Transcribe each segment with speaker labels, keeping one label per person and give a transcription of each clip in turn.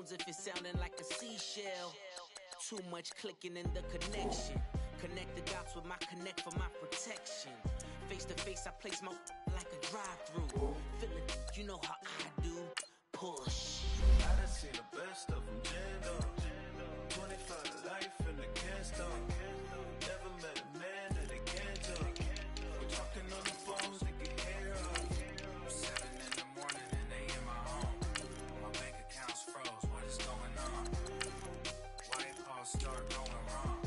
Speaker 1: phones if it's sounding like a seashell. Too much clicking in the connection. Connect the dots with my connect for my protection. Face to face, I place my like a drive-through. Feeling, you know how I do. Push.
Speaker 2: I done seen the best of them jammed up. 25 to life and they can't stop. Never met a man that they can't talk. We're talking on the phones, they can hear us.
Speaker 3: 7 in the morning and they in my home. My bank account's froze, what is going on? Why it all start going wrong?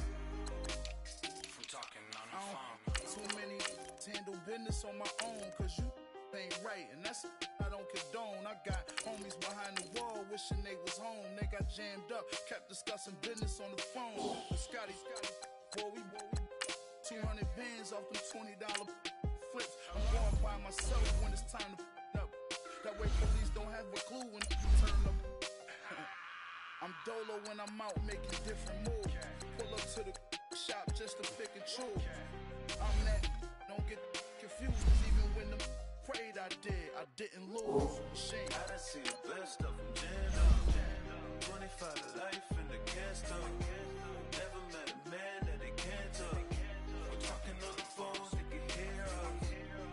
Speaker 3: From talking on the phone.
Speaker 4: Too many handle business on my own, cause you ain't right, and that's I don't condone. I got homies behind the wall wishing they was home. They got jammed up, kept discussing business on the phone. But Scotty, boy, we 200 bands off them $20 flips. I'm going by myself when it's time to up. That way police don't have a clue when you turn up. I'm dolo when I'm out making different moves. Pull up to the shop just to pick and choose. I'm that, don't get confused, even when the prayed I didn't lose. Shame.
Speaker 2: I done seen the best of them jammed up. 25 to life and they can't stop. Never met a man that they can't talk. We're talking on the phones, they can hear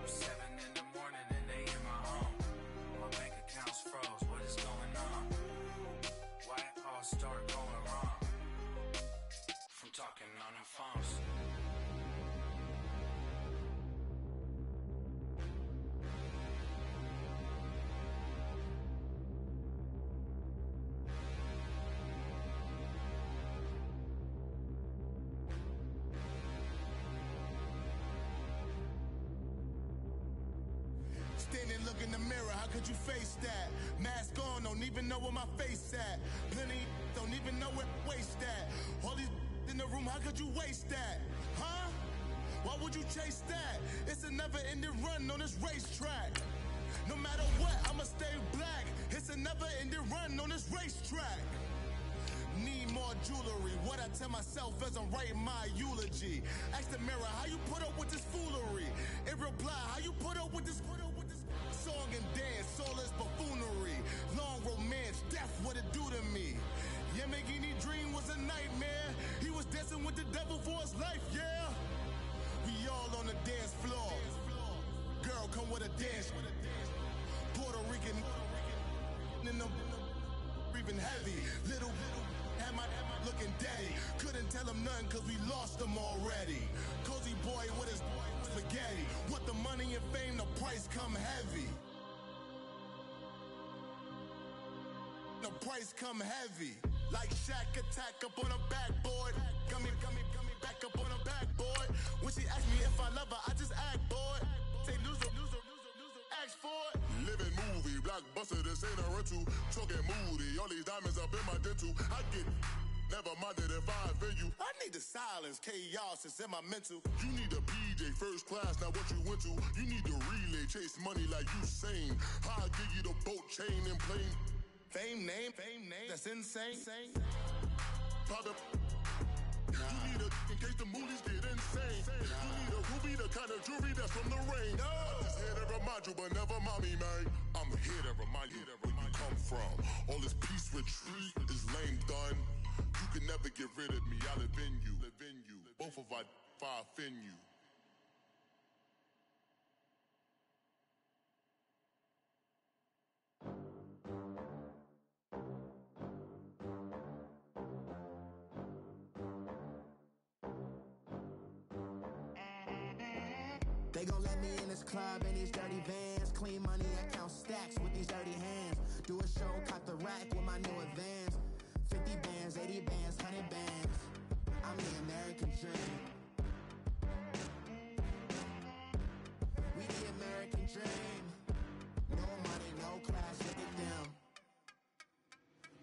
Speaker 2: us.
Speaker 3: 7 in the morning and they in my home. My bank account's froze, what is going on? Why it all start going wrong? From talking on the phones.
Speaker 5: Look in the mirror, how could you face that? Mask on, don't even know where my face at. Plenty don't even know where waist at. All these in the room, how could you waste that? Huh? Why would you chase that? It's a never-ending run on this racetrack. No matter what, I'ma stay black. It's a never-ending run on this racetrack. Need more jewelry, what I tell myself as I'm writing my eulogy. Ask the mirror, how you put up with this foolery? It reply, how you put up with this song and dance, all this buffoonery. Long romance, death, what it do to me? Yamagini dream was a nightmare. He was dancing with the devil for his life, yeah. We all on the dance floor. Girl, come with a dance. Puerto Rican in the breathing heavy. Little had my looking daddy. Couldn't tell him nothing cause we lost him already. Cozy boy with his spaghetti. With the money and fame, the price come heavy. The price come heavy. Like Shaq attack up on a backboard. Gummy, back up on a backboard. When she asked me if I love her, I just act bored. Say loser, ask for it. Living movie, blockbuster, this ain't a rental. Talking moody, all these diamonds up in my dental. I get never minded if I offend you. I need the silence, chaos, it's in my mental. You need a PJ, first class, not what you went to. You need the relay, chase money like you sane. I'll give you the boat, chain, and plane. Fame name, that's insane. Pop up. You need a, in case the movies get insane. You need a ruby, the kind of jewelry that's from the rain. I'm just here to remind you, but never mind me, man. I'm here to remind you where you come from. All this peace retreat is lame done. You can never get rid of me, I live in you. Both of us, if I offend you.
Speaker 6: They gon' let me in this club in these dirty vans. Clean money, I count stacks with these dirty hands. Do a show, cut the rack with my new advance. 50 bands, 80 bands, 100 bands. I'm the American dream. We the American dream. No money, no class, look at them.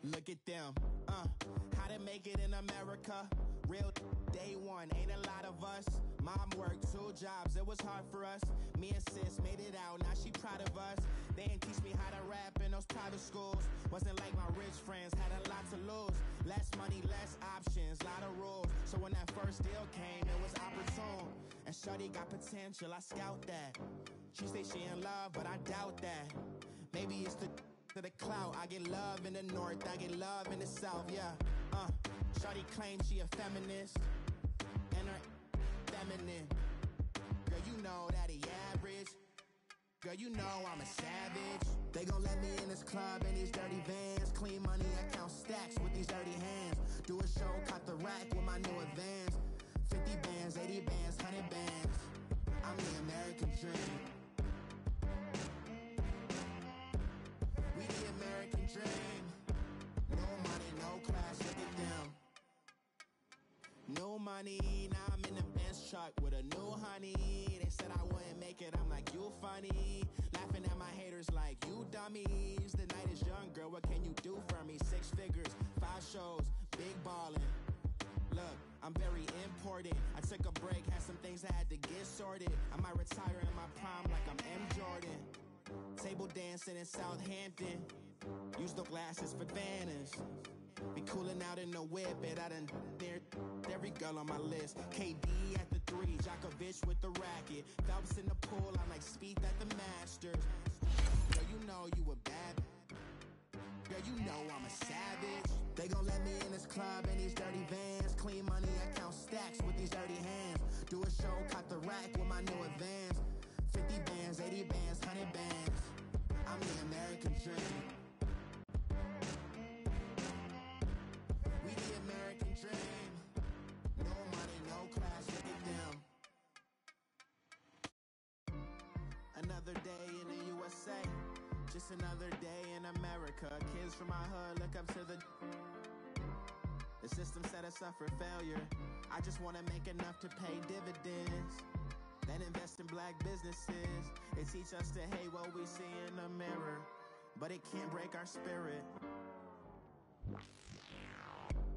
Speaker 6: Look at them, how to make it in America. Real day one, ain't a lot of us. Mom worked 2 jobs, it was hard for us. Me and sis made it out, now she proud of us. They didn't teach me how to rap in those private schools. Wasn't like my rich friends, had a lot to lose. Less money, less options, lot of rules. So when that first deal came, it was opportune. And shorty got potential, I scout that. She say she in love, but I doubt that. Maybe it's the To the clout, I get love in the north, I get love in the south, yeah. Shawty claims she a feminist, and her feminine. Girl, you know that he average. Girl, you know I'm a savage. They gon' let me in this club in these dirty vans. Clean money, I count stacks with these dirty hands. Do a show, caught the rack with my new advance. 50 bands, 80 bands, 100 bands. I'm the American dream. We the American dream. No money, no class, look at them. No money, now I'm in the Benz truck with a new honey. They said I wouldn't make it, I'm like, you funny. Laughing at my haters like, you dummies. The night is young, girl, what can you do for me? 6 figures, 5 shows, big ballin'. Look, I'm very important. I took a break, had some things I had to get sorted. I might retire in my prime like I'm M. Jordan. Table dancing in Southampton. Use the glasses for Vannas. Be coolin' out in the whip, and I done near every girl on my list. KD at the 3, Djokovic with the racket. Phelps in the pool, I'm like Spieth at the Masters. Girl, you know you a bad. Girl, you know I'm a savage. They gon' let me in this club in these dirty vans. Clean money, I count stacks with these dirty hands. Do a show, caught the rack with my new advance. 50 bands, 80 bands, 100 bands. I'm the American dream. We the American dream. No money, no class, look at them. Another day in the USA. Just another day in America. Kids from my hood look up to the system set us up for failure. I just want to make enough to pay dividends, then invest in black businesses. They teach us to hate what we see in the mirror, but it can't break our spirit.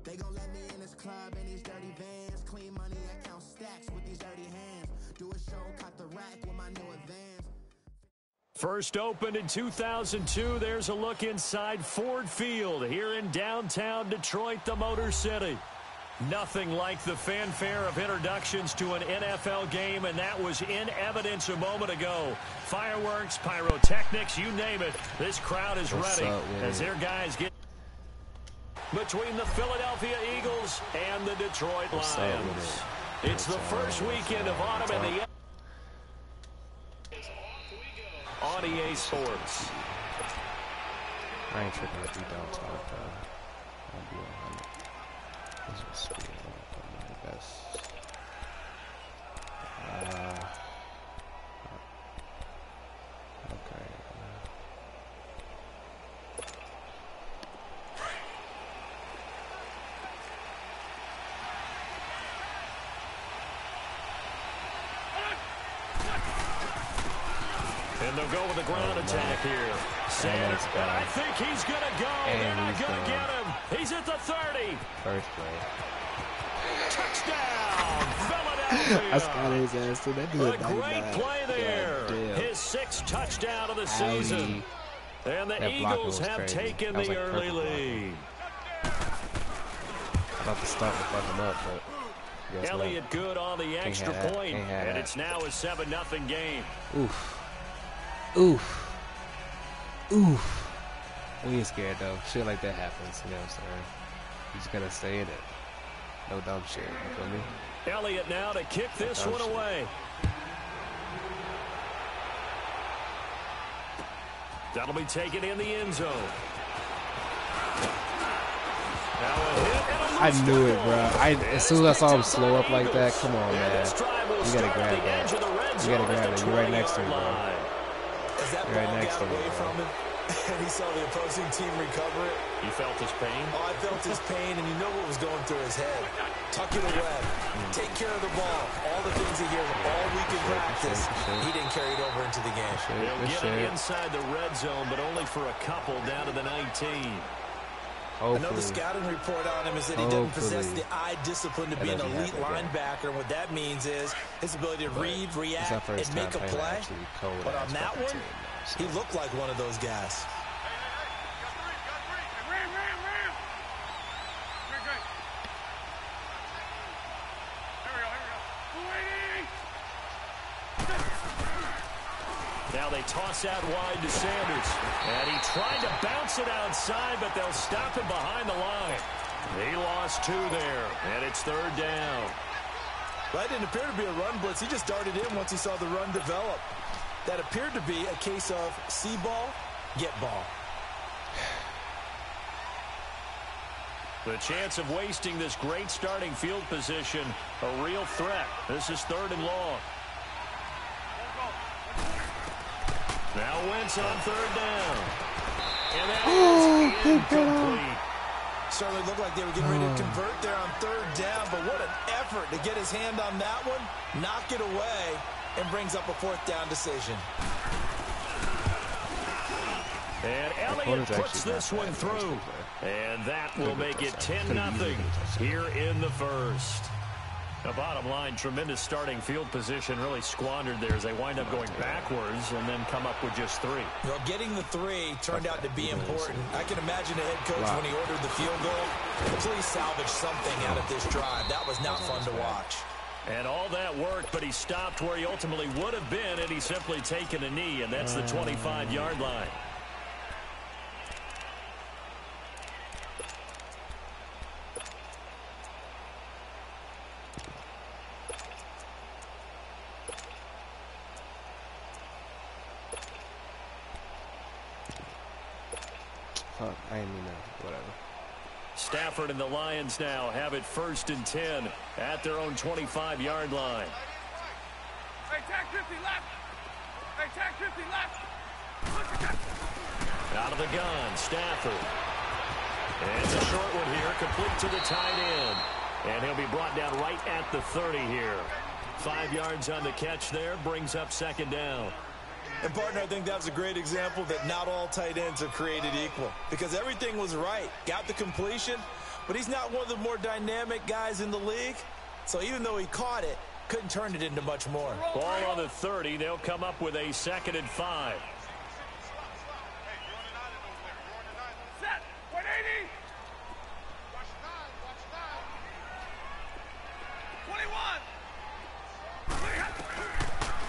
Speaker 6: They gon' let me in this club in these dirty vans. Clean money, I count stacks with these dirty hands. Do a show, caught the rack with my new advance.
Speaker 7: First opened in 2002, there's a look inside Ford Field here in downtown Detroit, the Motor City. Nothing like the fanfare of introductions to an NFL game, and that was in evidence a moment ago. Fireworks, pyrotechnics, you name it. This crowd is ready as their guys get between the Philadelphia Eagles and the Detroit Lions. It's the first weekend of autumn in the on EA Sports.
Speaker 8: I ain't tripping if you don't talk, I'll be 100. This was the best. Okay.
Speaker 7: And they'll go with the ground attack here. Sanders, and I think he's going to go. They're not going to get him. He's at the 30.
Speaker 8: First play.
Speaker 7: Touchdown, Philadelphia.
Speaker 8: I scouted his ass too. That dude
Speaker 7: a great play there. His 6th touchdown of the season. And the Eagles have taken the early lead.
Speaker 8: About to start to fuck him up, but
Speaker 7: Elliott good on the extra point, and it's now a 7-0 game.
Speaker 8: Oof. Oof. Oof. We ain't scared, though. Shit like that happens, you know what I'm saying? You just gotta stay in it. No dumb shit, you feel me?
Speaker 7: Elliott now to kick this one away. That'll be taken in the end zone. Now a hit and a
Speaker 8: I knew it, bro. As soon as I saw him slow up like that, come on, man. You gotta grab that. You gotta grab it. You're right next to him, bro.
Speaker 9: As that ball got away from him, and he saw the opposing team recover it.
Speaker 7: You felt his pain?
Speaker 9: Oh, I felt his pain, and you know what was going through his head. Tuck it away. Take care of the ball. All the things he hears all week in practice, he didn't carry it over into the game.
Speaker 7: They'll get it inside the red zone, but only for a couple down to the 19.
Speaker 9: I know the scouting report on him is that he doesn't possess the eye discipline to be an elite linebacker. And what that means is his ability to read, react, and make a play. But on that one, he looked like one of those guys.
Speaker 7: Now they toss out wide to Sanders. And he tried to bounce it outside, but they'll stop him behind the line. He lost 2 there, and it's 3rd down.
Speaker 9: That didn't appear to be a run blitz. He just darted in once he saw the run develop. That appeared to be a case of see ball, get ball.
Speaker 7: The chance of wasting this great starting field position, a real threat. This is 3rd and long. Now Wentz on 3rd down. And that is incomplete.
Speaker 9: Certainly looked like they were getting ready to convert there on 3rd down, but what an effort to get his hand on that one, knock it away, and brings up a 4th down decision.
Speaker 7: And Elliott puts this one through. And that will make it 10-0 here in the first. The bottom line, tremendous starting field position, really squandered there as they wind up going backwards and then come up with just 3.
Speaker 9: You know, getting the 3 turned out to be important. I can imagine the head coach when he ordered the field goal, please salvage something out of this drive. That was not fun to watch.
Speaker 7: And all that worked, but he stopped where he ultimately would have been had he simply taken a knee, and that's the 25-yard line.
Speaker 8: I didn't mean that. Whatever.
Speaker 7: Stafford and the Lions now have it 1st and 10 at their own 25-yard line.
Speaker 10: Hey, tag 50 left. Hey, tag 50 left.
Speaker 7: Out of the gun, Stafford. And it's a short one here, complete to the tight end. And he'll be brought down right at the 30 here. 5 yards on the catch there, brings up 2nd down.
Speaker 9: And, partner, I think that was a great example that not all tight ends are created equal. Because everything was right. Got the completion, but he's not one of the more dynamic guys in the league. So even though he caught it, couldn't turn it into much more.
Speaker 7: Ball on the 30. They'll come up with a 2nd and 5.
Speaker 10: Set. 180.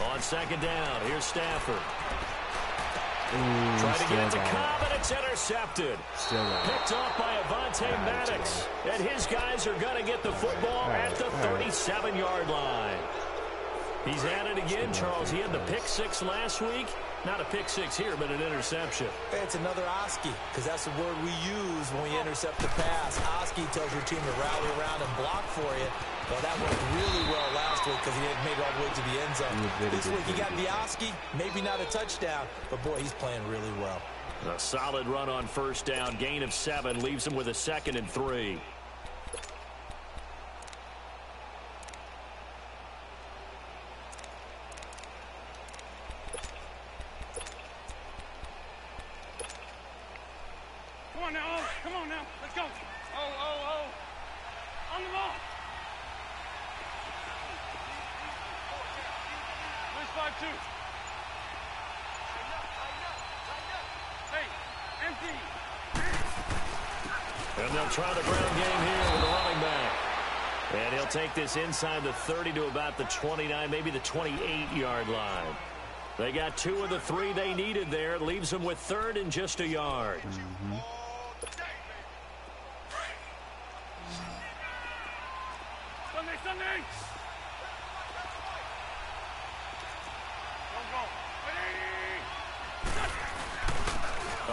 Speaker 7: On 2nd down, here's Stafford. Trying to get it to Cobb, and it's intercepted. Picked off by Avonte Maddox. And his guys are going to get the football at the 37-yard line. He's at it again, Charles. He had the pick 6 last week. Not a pick 6 here, but an interception.
Speaker 9: Hey, it's another Oski, because that's the word we use when we intercept the pass. Oski tells your team to rally around and block for you. Well, that worked really well last week because he had made it all the way to the end zone. This week he got the Oski, maybe not a touchdown, but, boy, he's playing really well.
Speaker 7: A solid run on 1st down. Gain of 7 leaves him with a 2nd and 3.
Speaker 10: Come on now, oh, come on now, let's go. On the ball. 5-2. Hey, empty.
Speaker 7: And they'll try the ground game here with the running back. And he'll take this inside the 30 to about the 29, maybe the 28-yard line. They got 2 of the 3 they needed there. It leaves them with 3rd and just a yard.
Speaker 10: Sunday.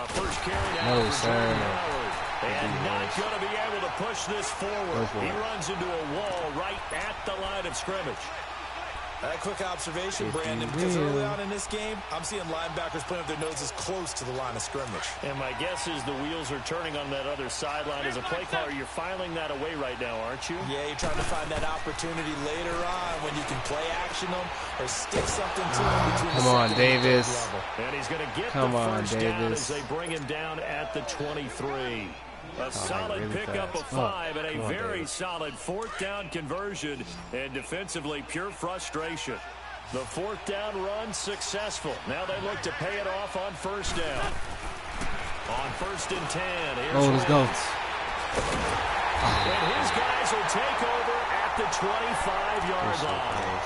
Speaker 7: First carry now for Jordan Howard. And not going to be able to push this forward. He runs into a wall right at the line of scrimmage.
Speaker 9: A quick observation, Brandon, because early on in this game, I'm seeing linebackers putting up their noses close to the line of scrimmage.
Speaker 7: And my guess is the wheels are turning on that other sideline. As a play caller, you're filing that away right now, aren't you?
Speaker 9: Yeah, you're trying to find that opportunity later on when you can play action them or stick something to them between
Speaker 8: Come on, Davis.
Speaker 7: And he's going to get the first down as they bring him down at the 23. A solid really pickup of 5 and a very solid 4th down conversion, and defensively pure frustration. The 4th down run successful. Now they look to pay it off on 1st down. On 1st and 10, here's
Speaker 8: let's go.
Speaker 7: And his guys will take over at the 25-yard line.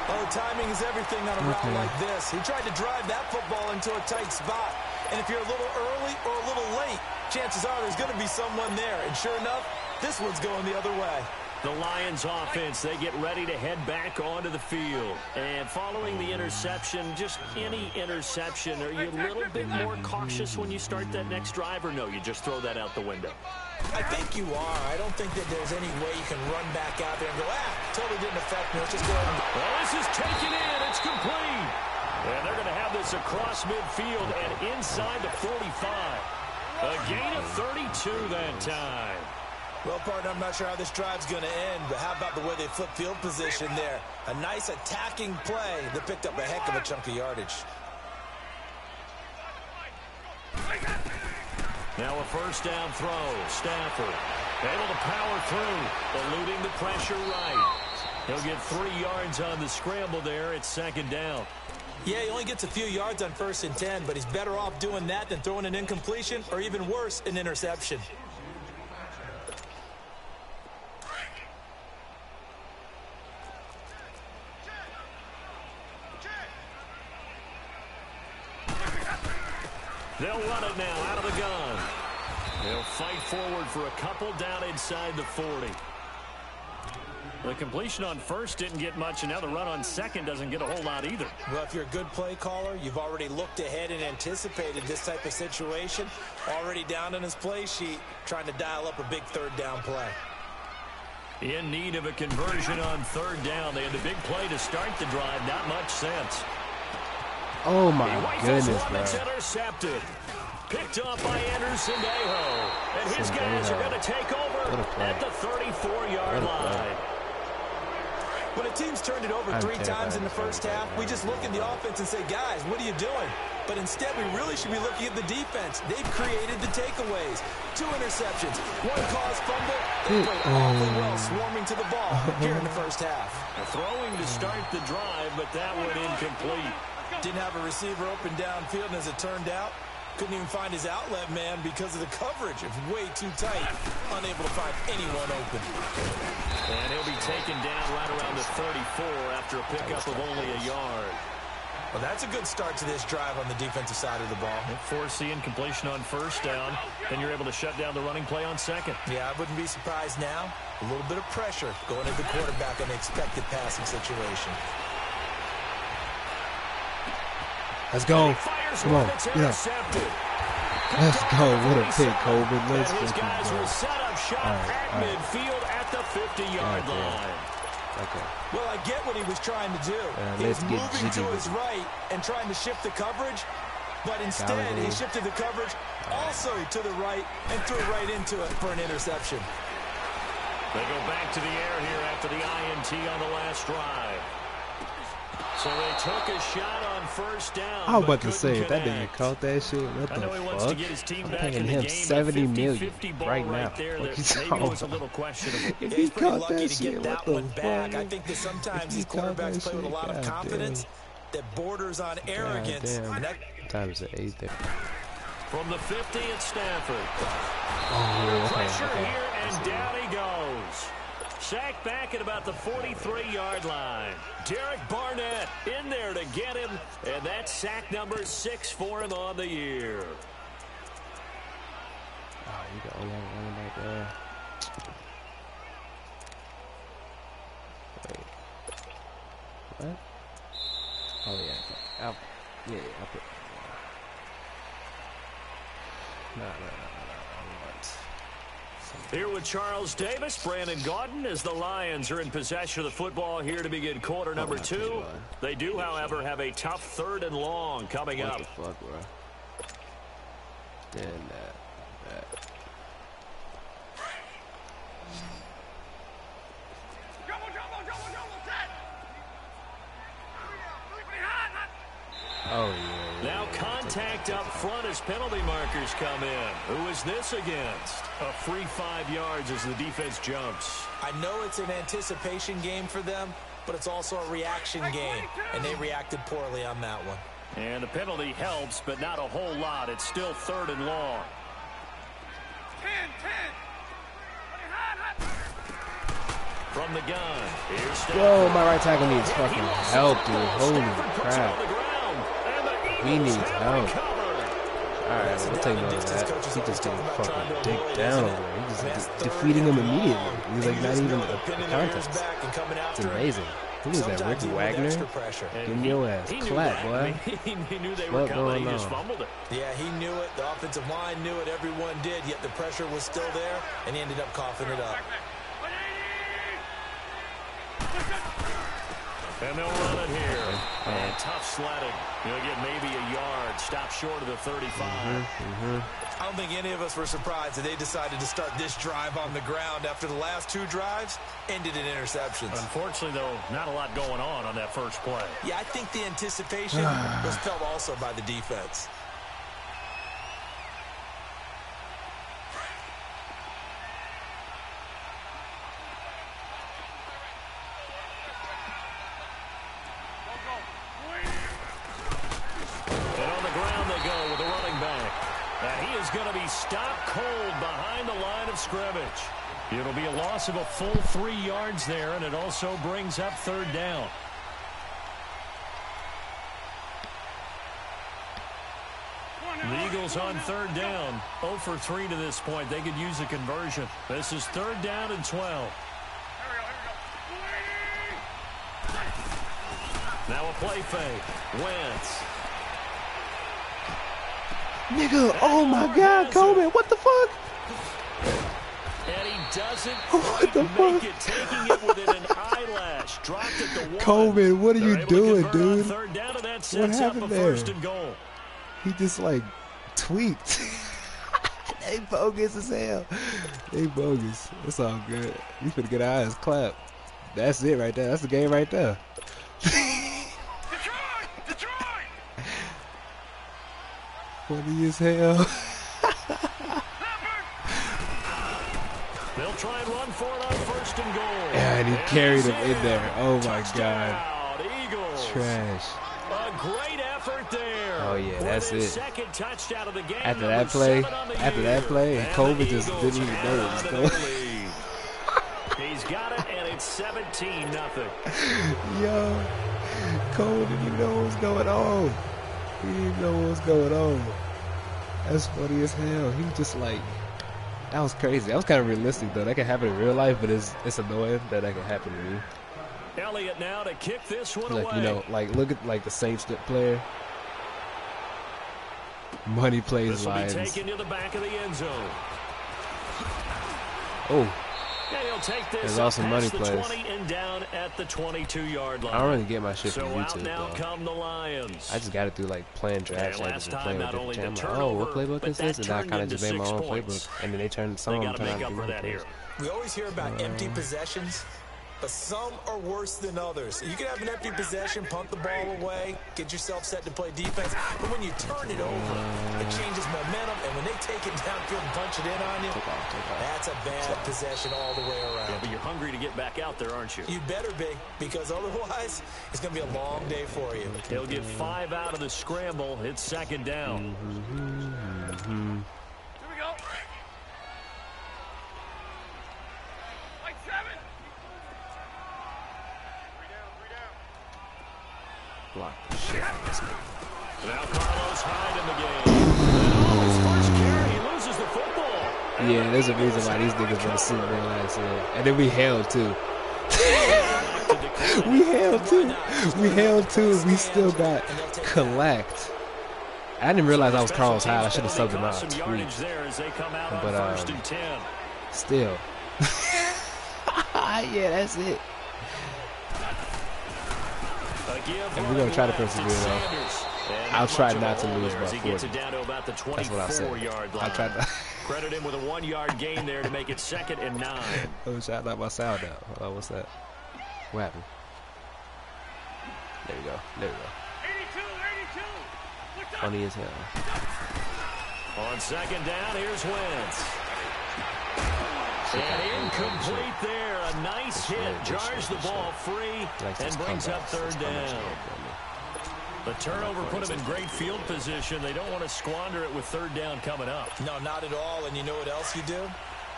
Speaker 9: Oh, timing is everything on a route like this. He tried to drive that football into a tight spot. And if you're a little early or a little late, chances are there's going to be someone there. And sure enough, this one's going the other way.
Speaker 7: The Lions offense, they get ready to head back onto the field. And following the interception, just any interception, are you a little bit more cautious when you start that next drive, or no, you just throw that out the window?
Speaker 9: I think you are. I don't think that there's any way you can run back out there and go, totally didn't affect me. Let's just go ahead and...
Speaker 7: Well, this is taken in. It's complete. And they're going to have this across midfield and inside the 45. A gain of 32 that time.
Speaker 9: Well, partner, I'm not sure how this drive's going to end, but how about the way they flip field position there? A nice attacking play that picked up a heck of a chunk of yardage.
Speaker 7: Now a first down throw. Stafford able to power through, eluding the pressure right. He'll get 3 yards on the scramble there. It's second down.
Speaker 9: Yeah, he only gets a few yards on 1st and 10, but he's better off doing that than throwing an incompletion or even worse, an interception.
Speaker 7: They'll run it now out of the gun. They'll fight forward for a couple down inside the 40. The completion on first didn't get much, and now the run on second doesn't get a whole lot either.
Speaker 9: Well, if you're a good play caller, you've already looked ahead and anticipated this type of situation. Already down in his play sheet, trying to dial up a big third down play.
Speaker 7: In need of a conversion on third down. They had the big play to start the drive. Not much sense.
Speaker 8: Oh, my goodness, bro.
Speaker 7: It's intercepted. Picked up by Anderson Aho. And his guys are going to take over at the 34-yard line.
Speaker 9: When a team's turned it over 3 times in the first half, we just look at the offense and say, guys, what are you doing? But instead, we really should be looking at the defense. They've created the takeaways. 2 interceptions, 1 caused fumble. They played awfully well swarming to the ball here in the first half.
Speaker 7: Throwing to start the drive, but that one incomplete.
Speaker 9: Didn't have a receiver open downfield, and as it turned out, couldn't even find his outlet man because of the coverage. It's way too tight, unable to find anyone open.
Speaker 7: And he'll be taken down right around the 34 after a pickup of only a yard.
Speaker 9: Well, that's a good start to this drive on the defensive side of the ball.
Speaker 7: Force the incompletion on first down, then you're able to shut down the running play on second.
Speaker 9: Yeah, I wouldn't be surprised now. A little bit of pressure going at the quarterback on the expected passing situation.
Speaker 8: Let's go. Come on. Yeah. Let's go. What a pick, Colvin. Let's
Speaker 7: his guys will set up shop at midfield at the 50-yard line.
Speaker 8: Okay.
Speaker 9: Well, I get what he was trying to do. He was moving to his right and trying to shift the coverage, but instead he shifted the coverage also to the right and threw right into it for an interception.
Speaker 7: They go back to the air here after the INT on the last drive. So they took a shot on first down.
Speaker 8: I was about to say, if that nigga caught that shit, what the fuck? I'm paying him $70 million right now. If he caught that shit, what the fuck?
Speaker 9: I think that sometimes these quarterbacks play with a lot of confidence that borders on arrogance.
Speaker 8: Times the 8 there.
Speaker 7: From the 50 at Stafford.
Speaker 8: Oh,
Speaker 7: pressure here, and down he goes. Sacked back at about the 43-yard line. Derek Barnett in there to get him, and that's sack number 6 for him on the year.
Speaker 8: Oh, you got one back there. Wait. What? Oh, yeah. I'll put... No.
Speaker 7: Here with Charles Davis, Brandon Gaudin, as the Lions are in possession of the football here to begin quarter number 2. They do, however, have a tough 3rd and long coming up.
Speaker 8: What the fuck, bro? Then that. Oh, yeah.
Speaker 7: Now contact up front as penalty markers come in. Who is this against? A free 5 yards as the defense jumps.
Speaker 9: I know it's an anticipation game for them, but it's also a reaction game, and they reacted poorly on that one.
Speaker 7: And the penalty helps, but not a whole lot. It's still 3rd and long.
Speaker 10: 10.
Speaker 7: from the gun.
Speaker 8: Whoa, my right tackle needs fucking help, dude. Holy crap. He needs help. Alright, we'll take note of that. He just getting fucking digged down over there. He's just defeating him immediately. He's like not even a contest. It's amazing. Who was that, Rick Wagner? Give me your ass clap, boy.
Speaker 9: He knew they were coming. He just fumbled it. Yeah, he knew it. The offensive line knew it. Everyone did. Yet the pressure was still there, and he ended up coughing it up.
Speaker 7: And they'll run it here. And tough sledding. He'll get maybe a yard. Stop short of the 35.
Speaker 9: I don't think any of us were surprised that they decided to start this drive on the ground after the last 2 drives ended in interceptions.
Speaker 7: Unfortunately, though, not a lot going on that first play.
Speaker 9: Yeah, I think the anticipation was felt also by the defense.
Speaker 7: Going to be stopped cold behind the line of scrimmage. It'll be a loss of a full 3 yards there, and it also brings up 3rd down. The Eagles on 3rd down, 0 for 3 to this point. They could use a conversion. This is 3rd down and 12. Now a play fake. Wentz.
Speaker 8: Nigga, oh my God, Coleman, what the fuck?
Speaker 7: And he doesn't
Speaker 8: what the fuck?
Speaker 7: It, taking it within an eyelash. Dropped it to 1.
Speaker 8: Coleman, what are you doing, dude?
Speaker 7: Third down, and that
Speaker 8: what happened
Speaker 7: up a
Speaker 8: there?
Speaker 7: 1st and goal.
Speaker 8: He just like tweaked. They bogus as hell. They bogus. It's all good. We finna get our eyes clapped. That's it right there. That's the game right there. Funny as hell.
Speaker 7: They'll try and run for it on 1st and goal.
Speaker 8: Yeah, and he carried him in there. Oh my God.
Speaker 7: Eagles.
Speaker 8: Trash.
Speaker 7: A great effort there.
Speaker 8: Oh yeah, that's it.
Speaker 7: Second touchdown of the game.
Speaker 8: After that play, and Coleman just didn't even know what was going.
Speaker 7: He's got it, and it's 17-0.
Speaker 8: Yo, Cole didn't even know what was going on. He didn't even know what was going on. That's funny as hell. He just like, that was crazy. That was kind of realistic though. That can happen in real life, but it's annoying that can happen to me.
Speaker 7: Elliott now to kick this one
Speaker 8: like,
Speaker 7: away.
Speaker 8: You know, like look at like the Saints player. Money plays Lions.
Speaker 7: This will be taken to the back of the end zone.
Speaker 8: Oh.
Speaker 7: Yeah, he'll take this.
Speaker 8: There's also money plays.
Speaker 7: 20 and down at the 22-yard line.
Speaker 8: I don't really get my shit from
Speaker 7: so
Speaker 8: YouTube
Speaker 7: out now
Speaker 8: though.
Speaker 7: Come the Lions.
Speaker 8: I just got it through like playing drafts and playing with different channels. Like, oh, what playbook is this? And I kind of just made my own playbook. And then they turned some of them turn out to be
Speaker 9: We always hear about empty possessions, but some are worse than others. You can have an empty possession, punt the ball away, get yourself set to play defense, but when you turn it over, it changes momentum, and when they take it downfield and punch it in on you, that's a bad possession all the way around.
Speaker 7: Yeah, but you're hungry to get back out there, aren't you?
Speaker 9: You better be, because otherwise, it's going to be a long day for you.
Speaker 7: He'll get 5 out of the scramble. It's 2nd down.
Speaker 10: Here we go. Like 7.
Speaker 8: Block the shit out of this nigga.
Speaker 7: Now Carlos Hyde in the game. And his first carry, he loses the football.
Speaker 8: Yeah, there's a reason why these niggas were Super Bowl last year. And then we held too. We held too. We still got collect. I didn't realize I was Carlos Hyde. I should have subbed him out. But still. Yeah, that's it. And we're going to try to persevere, though. I'll try not to lose by 40. That's what I said. I'll try to.
Speaker 7: Credit him with a 1-yard gain there to make it 2nd and 9.
Speaker 8: Oh, shit, I knocked my sound out. Hold on, what's that? What happened? There you go.
Speaker 10: 82.
Speaker 8: Funny as hell.
Speaker 7: On 2nd down, here's Wentz. And incomplete there. A nice hit. Jars the ball free and brings up 3rd down. The turnover put him in great field position. They don't want to squander it with 3rd down coming up.
Speaker 9: No, not at all. And you know what else you do?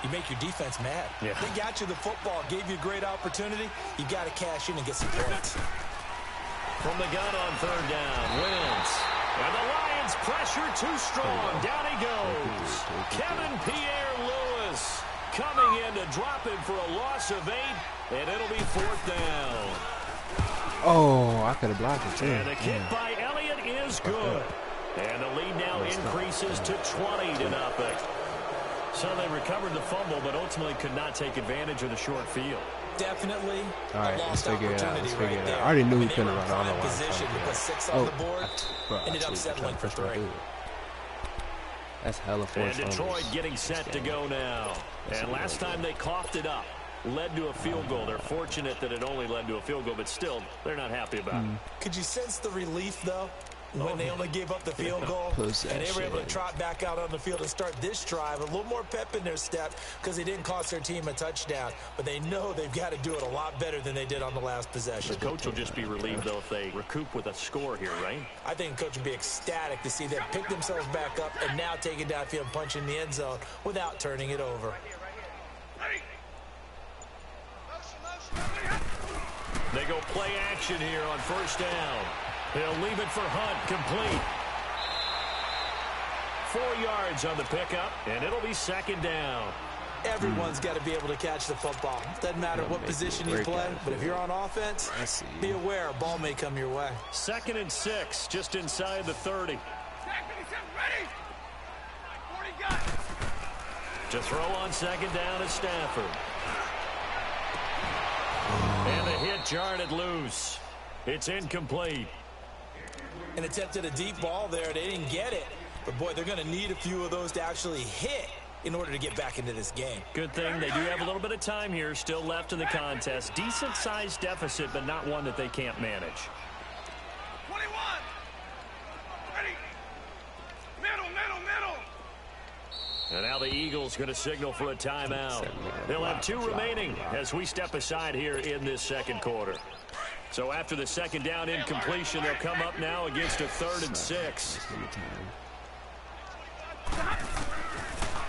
Speaker 9: you make your defense mad.
Speaker 7: Yeah.
Speaker 9: They got you the football, gave you a great opportunity. You got to cash in and get some points.
Speaker 7: From the gun on third down, Wentz. And the Lions pressure too strong. Down he goes. Kevin Pierre-Louis coming in to drop him for a loss of 8, and it'll be 4th down.
Speaker 8: Oh, I could have blocked it, too.
Speaker 7: And the kick by Elliott is good. And the lead now increases to 20-0. So they recovered the fumble, but ultimately could not take advantage of the short field.
Speaker 9: Definitely.
Speaker 8: All right, let's figure it out. Let's figure it out. I already knew he couldn't run. I don't know why I'm trying to do that.
Speaker 9: Ended up settling for 3.
Speaker 8: That's hella forced.
Speaker 7: And Detroit getting set to go now. And last time they coughed it up, led to a field goal. They're fortunate that it only led to a field goal, but still, they're not happy about it.
Speaker 9: Could you sense the relief, though, when they only gave up the field goal? And they were able to trot back out on the field and start this drive. A little more pep in their step because they didn't cost their team a touchdown. But they know they've got to do it a lot better than they did on the last possession.
Speaker 7: The coach will just be relieved, though, if they recoup with a score here, right?
Speaker 9: I think the coach will be ecstatic to see them pick themselves back up and now take it downfield and punch in the end zone without turning it over.
Speaker 7: They go play action here on first down. They'll leave it for Hunt, complete. 4 yards on the pickup, and it'll be 2nd down.
Speaker 9: Everyone's got to be able to catch the football. Doesn't matter what position you play, but if you're on offense, be aware a ball may come your way.
Speaker 7: 2nd and 6, just inside the 30. To throw on 2nd down is Stafford. And the hit jarred it loose. It's incomplete.
Speaker 9: And attempted a deep ball there. They didn't get it. But, boy, they're going to need a few of those to actually hit in order to get back into this game.
Speaker 7: Good thing they do have a little bit of time here still left in the contest. Decent-sized deficit, but not one that they can't manage.
Speaker 10: 21. Ready. Middle.
Speaker 7: And now the Eagles going to signal for a timeout. They'll have 2 remaining as we step aside here in this second quarter. So after the 2nd down incompletion, they'll come up now against a 3rd and 6.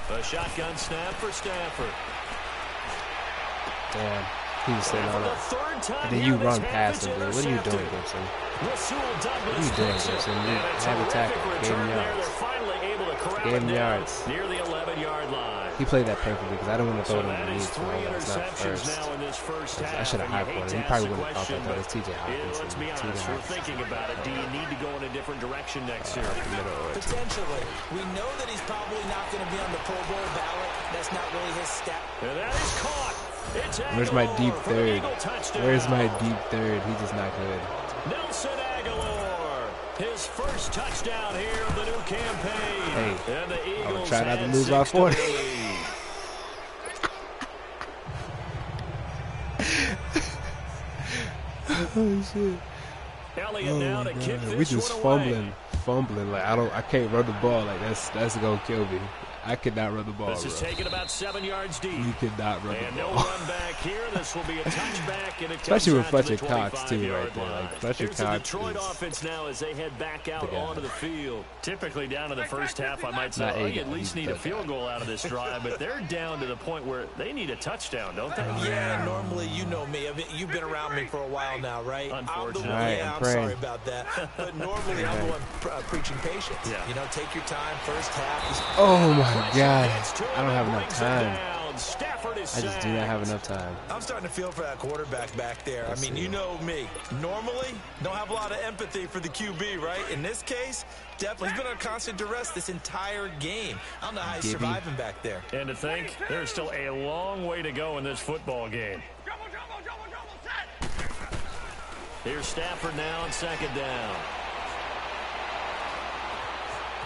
Speaker 7: A shotgun snap for Stafford.
Speaker 8: Damn, he was sitting on it. And then you run past him, dude. What are you doing, Gibson? What are you doing, Gibson? You have a tackle. Gave him yards. Gave him yards.
Speaker 7: Near the 11-yard line.
Speaker 8: He played that perfectly because I didn't want to throw it underneath. It's not first. I should have high-pointed. He probably wouldn't have thought that, though. It's T.J. Hopkins.
Speaker 7: Let's be honest, we're thinking about it. Do you need to go in a different direction next year?
Speaker 9: Potentially. We know that he's probably not going to be on the Pro Bowl ballot. That's not really his step.
Speaker 7: And that is caught.
Speaker 8: Where's my deep third? Where's my deep third? He's just not good.
Speaker 7: Nelson Aguilar, his first touchdown here of the new campaign.
Speaker 8: Hey,
Speaker 7: and the Eagles
Speaker 8: try not to lose by 40. Oh shit!
Speaker 7: Elliott now to kick this
Speaker 8: we just
Speaker 7: fumbling.
Speaker 8: Like I can't run the ball. Like that's gonna kill me. I could not run the ball.
Speaker 7: This is taken about 7 yards deep.
Speaker 8: You could not run
Speaker 7: and
Speaker 8: the ball.
Speaker 7: No run back here. This will be a touchback, and it
Speaker 8: especially with
Speaker 7: Fletcher
Speaker 8: Cox too, right there. Like Fletcher
Speaker 7: Here's
Speaker 8: Cox.
Speaker 7: The Detroit offense now as they head back out onto the field. Typically down to the first half, I might say, they at least need a field goal out of this drive, but they're down to the point where they need a touchdown, don't they?
Speaker 9: Yeah, normally you know me. I mean, you've been around me for a while now, right?
Speaker 7: Unfortunately.
Speaker 9: I'm sorry about that. But normally I'm the one preaching patience.
Speaker 7: Yeah.
Speaker 9: You know, take your time. First half.
Speaker 8: Oh my God. I don't have enough time. I just do not have enough time.
Speaker 9: I'm starting to feel for that quarterback back there. I mean, you know me. Normally, don't have a lot of empathy for the QB, right? In this case, definitely. He's been under constant duress this entire game. I don't know how he's surviving back there.
Speaker 7: And to think, there's still a long way to go in this football game. Here's Stafford now on 2nd down.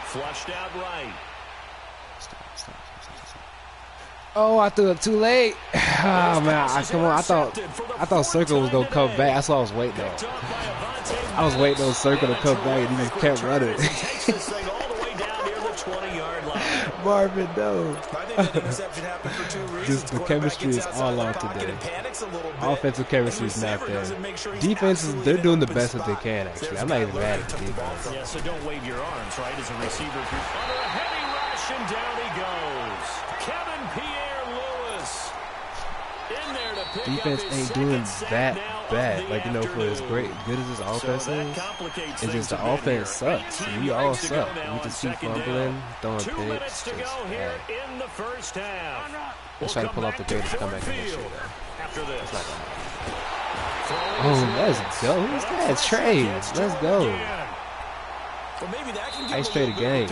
Speaker 7: Flushed out right.
Speaker 8: Oh, I threw it too late. Oh man, come on! I thought Circle was gonna come back. That's what I was waiting on. I was waiting on Circle to come back, and he just kept running. Marvin, no.
Speaker 9: I think the interception happened for 2 reasons.
Speaker 8: Just the chemistry is all on today. Offensive chemistry is not there. Defense is they're doing the best that they can. Actually, I'm not even mad at the defense.
Speaker 7: Yeah, so don't wave your arms, right? As a receiver, under a heavy rush, and down he goes. Kevin
Speaker 8: defense ain't doing that bad. Like, you know, for as good as this offense is, it's just the offense sucks. We all suck. We just keep fumbling, throwing picks. Just bad. Let's try to pull off the greatest comeback in this year, though. It's not gonna happen. Oh, let's go. Who's that? Trey. Let's go. Ice trade a game.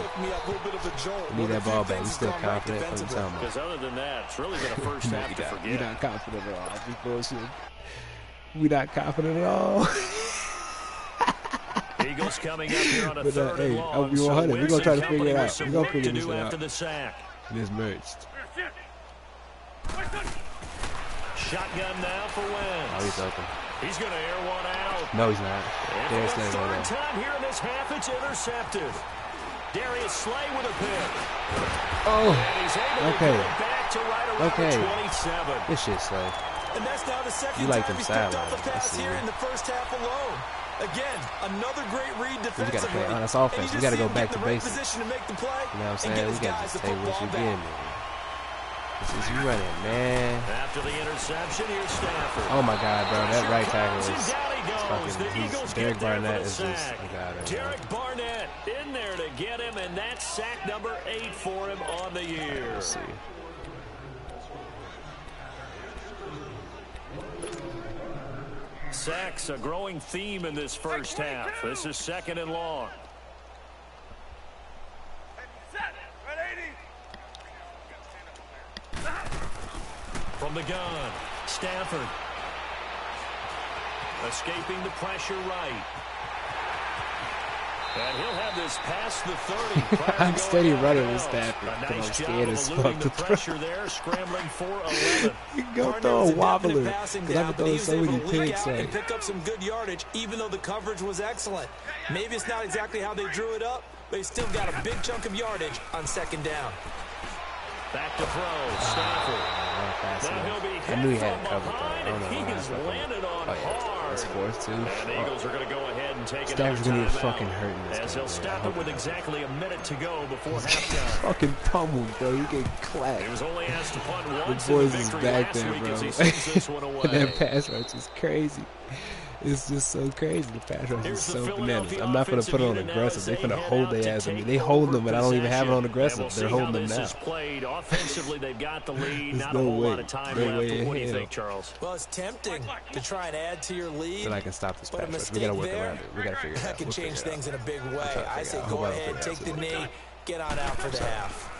Speaker 8: We need that ball back. You still confident? What are you talking about?
Speaker 7: Because other than that, it's really been a first half to forget.
Speaker 8: You're not confident at all. Just bullshit. We not confident at all.
Speaker 7: Eagles coming up here on a third and long.
Speaker 8: I'll be 100. We're gonna try to figure it out. We're gonna figure this
Speaker 7: after
Speaker 8: out.
Speaker 7: the sack.
Speaker 8: It is merged.
Speaker 7: Shotgun now for Wentz.
Speaker 8: Oh, he's open.
Speaker 7: He's going to air one out.
Speaker 8: No, he's not.
Speaker 7: And for the third time here in this half, it's intercepted. Darius Slay with a pick.
Speaker 8: Oh,
Speaker 7: and he's able to get it back to right around 27.
Speaker 8: This shit, Slay.
Speaker 9: And that's now the second
Speaker 8: like
Speaker 9: time
Speaker 8: them
Speaker 9: he's picked off a
Speaker 8: sidelines.
Speaker 9: pass here in the first half alone. Again, another great read defensively.
Speaker 8: We got to play honest offense. We got to go back to basics.
Speaker 9: To make the play,
Speaker 8: you know what I'm saying? We got to just take what you get, man. This is you running, man.
Speaker 7: After the interception, here's Stafford.
Speaker 8: Oh my God, bro, that right tackle is fucking. Derek Barnett is just a god.
Speaker 7: Derek Barnett in there to get him, and that's sack number 8 for him on the year.
Speaker 8: Let's see.
Speaker 7: Sacks a growing theme in this first half. This is second and long. From the gun, Stafford escaping the pressure right. And he'll have this past the 30.
Speaker 8: I'm steady running with Stafford because I'm scared as fuck to
Speaker 7: throw. There, scrambling for 11.
Speaker 8: You can go throw a wobbler because I've been throwing so many picks.
Speaker 9: And pick up some good yardage, even though the coverage was excellent. Maybe it's not exactly how they drew it up, but he still got a big chunk of yardage on second down.
Speaker 7: Back to throw, Stafford. Now he'll be hit
Speaker 8: I knew he had
Speaker 7: from
Speaker 8: it covered,
Speaker 7: behind,
Speaker 8: though. I don't know
Speaker 7: and he
Speaker 8: why
Speaker 7: has
Speaker 8: I
Speaker 7: landed on hard.
Speaker 8: That's fourth, too.
Speaker 7: And the Eagles are going to go ahead and take
Speaker 8: Stafford's
Speaker 7: another
Speaker 8: going to get
Speaker 7: timeout
Speaker 8: fucking hurt in this
Speaker 7: as
Speaker 8: game,
Speaker 7: he'll stop it with exactly a minute to go before halftime.
Speaker 8: Fucking pummeled, bro. You get clapped.
Speaker 7: He was only asked to punt once
Speaker 8: the
Speaker 7: in the
Speaker 8: boys is
Speaker 7: victory
Speaker 8: back
Speaker 7: last
Speaker 8: there,
Speaker 7: week
Speaker 8: bro.
Speaker 7: as he sends this one away.
Speaker 8: And that pass rush is crazy. It's just so crazy. The pass rush is so bananas. I'm not going to put it on aggressive. They're going to hold their ass. I mean, they hold them, but I don't even have it on aggressive. They're holding them now.
Speaker 7: Offensively, they've got the lead. Not
Speaker 8: no
Speaker 7: a whole
Speaker 8: way.
Speaker 7: lot of time
Speaker 8: No
Speaker 7: left.
Speaker 8: way
Speaker 7: What do you
Speaker 8: hell.
Speaker 7: think, Charles?
Speaker 9: Well, it's tempting to try and add to your lead.
Speaker 8: But I can stop this
Speaker 9: But
Speaker 8: pass
Speaker 9: a
Speaker 8: rush.
Speaker 9: mistake
Speaker 8: We got to work
Speaker 9: there,
Speaker 8: around it. We got to figure it out.
Speaker 9: that can
Speaker 8: We'll
Speaker 9: change
Speaker 8: figure it
Speaker 9: things
Speaker 8: out.
Speaker 9: in a big way. I say
Speaker 8: I
Speaker 9: go
Speaker 8: hope I don't
Speaker 9: ahead,
Speaker 8: figure
Speaker 9: take the
Speaker 8: it out.
Speaker 9: knee, get on out for the half.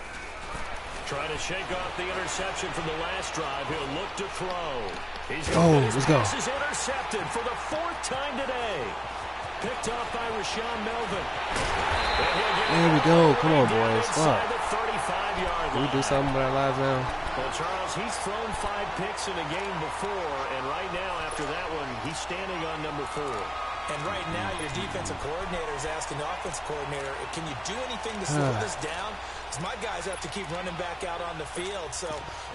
Speaker 7: Trying to shake off the interception from the last drive. He'll look to throw. He's
Speaker 8: let's go.
Speaker 7: This is intercepted for the 4th time today. Picked off by Rashaan Melvin.
Speaker 8: There we go. Come on, boys. Fuck.
Speaker 7: The 35-yard
Speaker 8: Can we do something with our lives now?
Speaker 7: Well, Charles, he's thrown 5 picks in a game before, and right now, after that one, he's standing on number 4.
Speaker 9: And right now, your defensive coordinator is asking the offensive coordinator, can you do anything to slow this down? Because my guys have to keep running back out on the field. So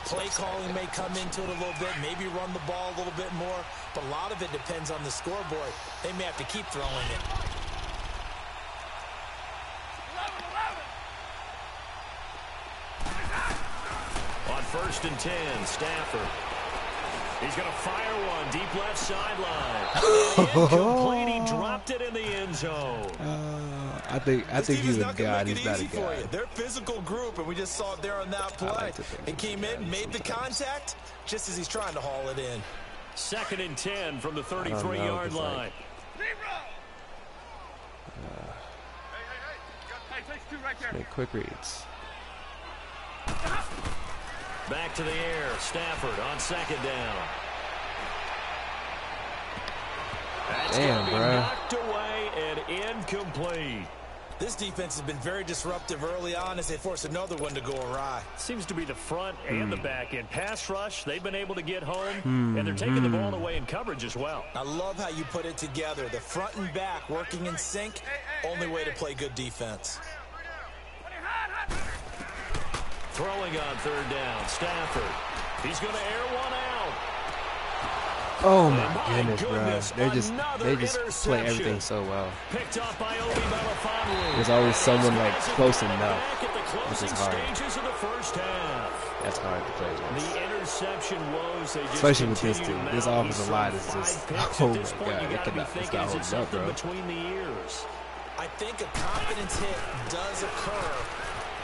Speaker 9: play calling may come into it a little bit, maybe run the ball a little bit more. But a lot of it depends on the scoreboard. They may have to keep throwing it.
Speaker 7: On 1st and 10, Stafford. He's going to fire one deep left sideline. Incomplete. He dropped it in the end zone.
Speaker 8: I think he's a god. He's not a god.
Speaker 9: They're a physical group, and we just saw it there on that play. It came in, made the contact, just as he's trying to haul it in.
Speaker 7: 2nd and 10 from the 33-yard line.
Speaker 8: Make quick reads.
Speaker 7: Back to the air. Stafford on 2nd down. That's
Speaker 8: damn, bro.
Speaker 7: Knocked away and incomplete.
Speaker 9: This defense has been very disruptive early on as they force another one to go awry.
Speaker 7: Seems to be the front and the back end. Pass rush, they've been able to get home, and they're taking the ball away in coverage as well.
Speaker 9: I love how you put it together. The front and back working in sync, only way to play good defense.
Speaker 7: Throwing on 3rd down, Stafford. He's going to air one out.
Speaker 8: Oh my goodness, bro! They just play everything so well. There's always someone like close enough, which is hard. That's hard to play against. Especially with this team. This offensive line is just, oh my god, it's not holding up, bro.
Speaker 9: I think a confidence hit does occur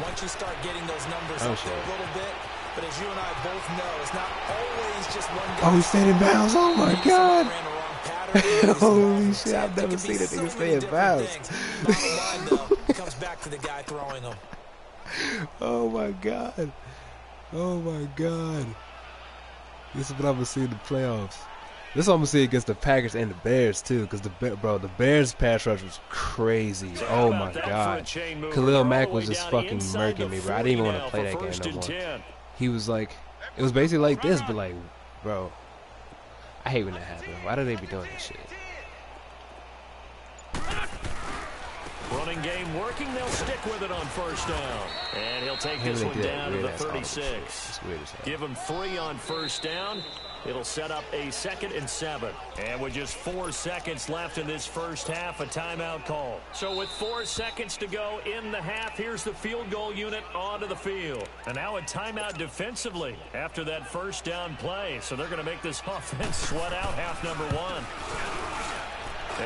Speaker 9: once you start getting those numbers up there a little bit. But as you and I both know, it's not always just one guy.
Speaker 8: Oh, he's staying in bounds. Oh my god. Holy shit, I've never seen a nigga stay in bounds.
Speaker 9: Bottom line, though, it comes back to the guy throwing them.
Speaker 8: Oh my god. Oh my god. This is what I'm gonna see in the playoffs. This is what I'm gonna see against the Packers and the Bears too, because the Bears pass rush was crazy. Oh my god. Khalil Mack was just fucking murking me, bro. I didn't even want to play that game no more. He was like, it was basically like this, but like, bro, I hate when that happens. Why do they be doing this shit?
Speaker 7: Running game working, they'll stick with it on first down. And he'll take this one down to the 36. Give him 3 on first down. It'll set up a 2nd and 7. And with just 4 seconds left in this first half, a timeout call. So with 4 seconds to go in the half, here's the field goal unit onto the field. And now a timeout defensively after that first down play. So they're going to make this offense sweat out half number 1.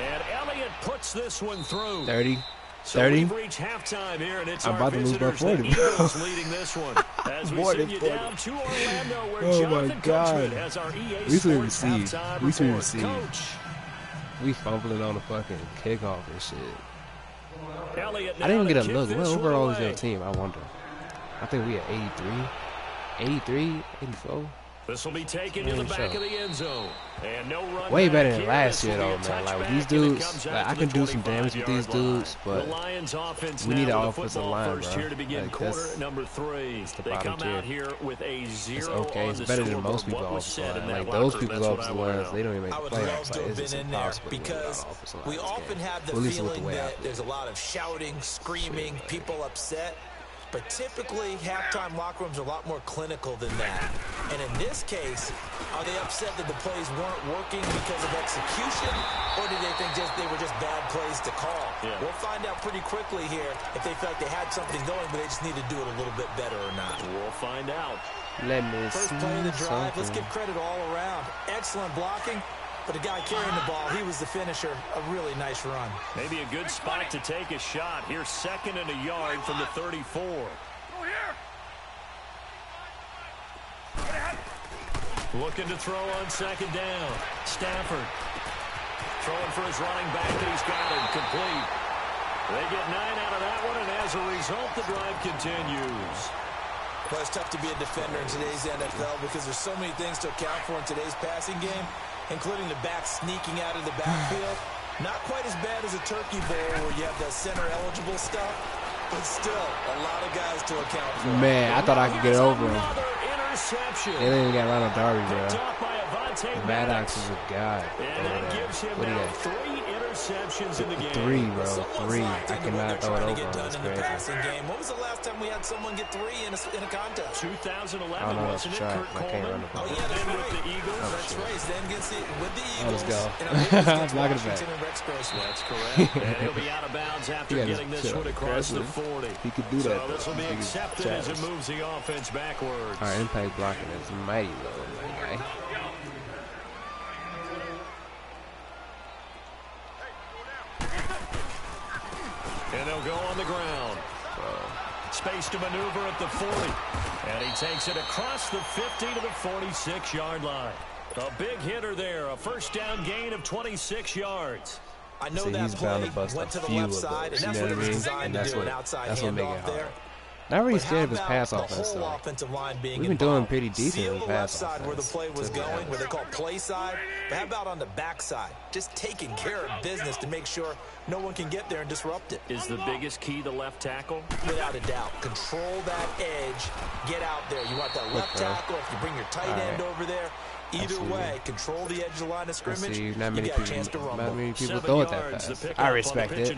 Speaker 7: And Elliott puts this one through.
Speaker 8: 30.
Speaker 7: So
Speaker 8: 30.
Speaker 7: we've reached halftime here, and it's
Speaker 8: I'm about to lose by 40.
Speaker 7: Leading this one. As we send you down to Orlando, where Jonathan Coachman has our EA Sports halftime report. Coach.
Speaker 8: We fumbling on the fucking kickoff and shit.
Speaker 7: Elliott
Speaker 8: I didn't even get a look. What overall is your team? I wonder. I think we at 83. 83, 84.
Speaker 7: This will be taken to the back of the end zone. And no run.
Speaker 8: Way better than last year, though, man. Like, with these dudes, like, I can do some damage with these dudes, but we need an offensive line, bro.
Speaker 7: Here to begin quarter number 3. They come out here with a 0.
Speaker 8: It's okay. It's better than most people's offensive line. Like, those people's offensive lines, they don't even make the playoffs. Like, it's just impossible
Speaker 9: because we often have the feeling that there's a lot of shouting, screaming, people upset. But typically, halftime locker rooms are a lot more clinical than that. And in this case, are they upset that the plays weren't working because of execution? Or do they think they were just bad plays to call? Yeah. We'll find out pretty quickly here if they felt like they had something going, but they just need to do it a little bit better or not.
Speaker 7: We'll find out.
Speaker 9: First play of the drive, let's give credit all around. Excellent blocking. But the guy carrying the ball, he was the finisher. A really nice run.
Speaker 7: Maybe a good spot to take a shot. Here's 2nd and a yard from the 34. Looking to throw on 2nd down. Stafford throwing for his running back, and he's got it complete. They get 9 out of that one, and as a result, the drive continues.
Speaker 9: Well, it's tough to be a defender in today's NFL because there's so many things to account for in today's passing game, including the back sneaking out of the backfield. Not quite as bad as a turkey bowl where you have the center-eligible stuff, but still a lot of guys to account for.
Speaker 8: Man, I thought I could get over him. They didn't even got Ronald Darby, bro. Maddox is a guy. What do you got? 3, bro. 3. I cannot throw it over him. That's crazy.
Speaker 9: When was the last time we had someone get 3 in a contest?
Speaker 7: 2011, wasn't it? Kurt Coleman.
Speaker 9: Oh, yeah, that's right. With the Eagles. That's right. Then gets it with the Eagles.
Speaker 8: Let's go.
Speaker 9: I'm
Speaker 8: blocking it back.
Speaker 7: That's correct. And he'll be out of bounds after getting this one across the 40.
Speaker 8: He could do that.
Speaker 7: So this will be accepted as it moves the offense backwards.
Speaker 8: All right, impact blocking is mighty low, my guy.
Speaker 7: And they'll go on the ground. Space to maneuver at the 40. And he takes it across the 50 to the 46-yard line. A big hitter there. A first down gain of 26 yards.
Speaker 9: I know that play went to the left side, and that's what it was designed to do, an outside handoff there.
Speaker 8: Not really scared of his pass offense, though. We've been doing pretty decent in pass offense.
Speaker 9: Where the play was going, where they call play side. But how about on the back side? Just taking care of business to make sure no one can get there and disrupt it.
Speaker 7: Is the biggest key the left tackle?
Speaker 9: Without a doubt. Control that edge. Get out there. You want that left tackle. If you bring your tight end over there, either way, control the edge of the line of scrimmage. You got a chance to rumble.
Speaker 8: Not many people throw it that fast. I respect it.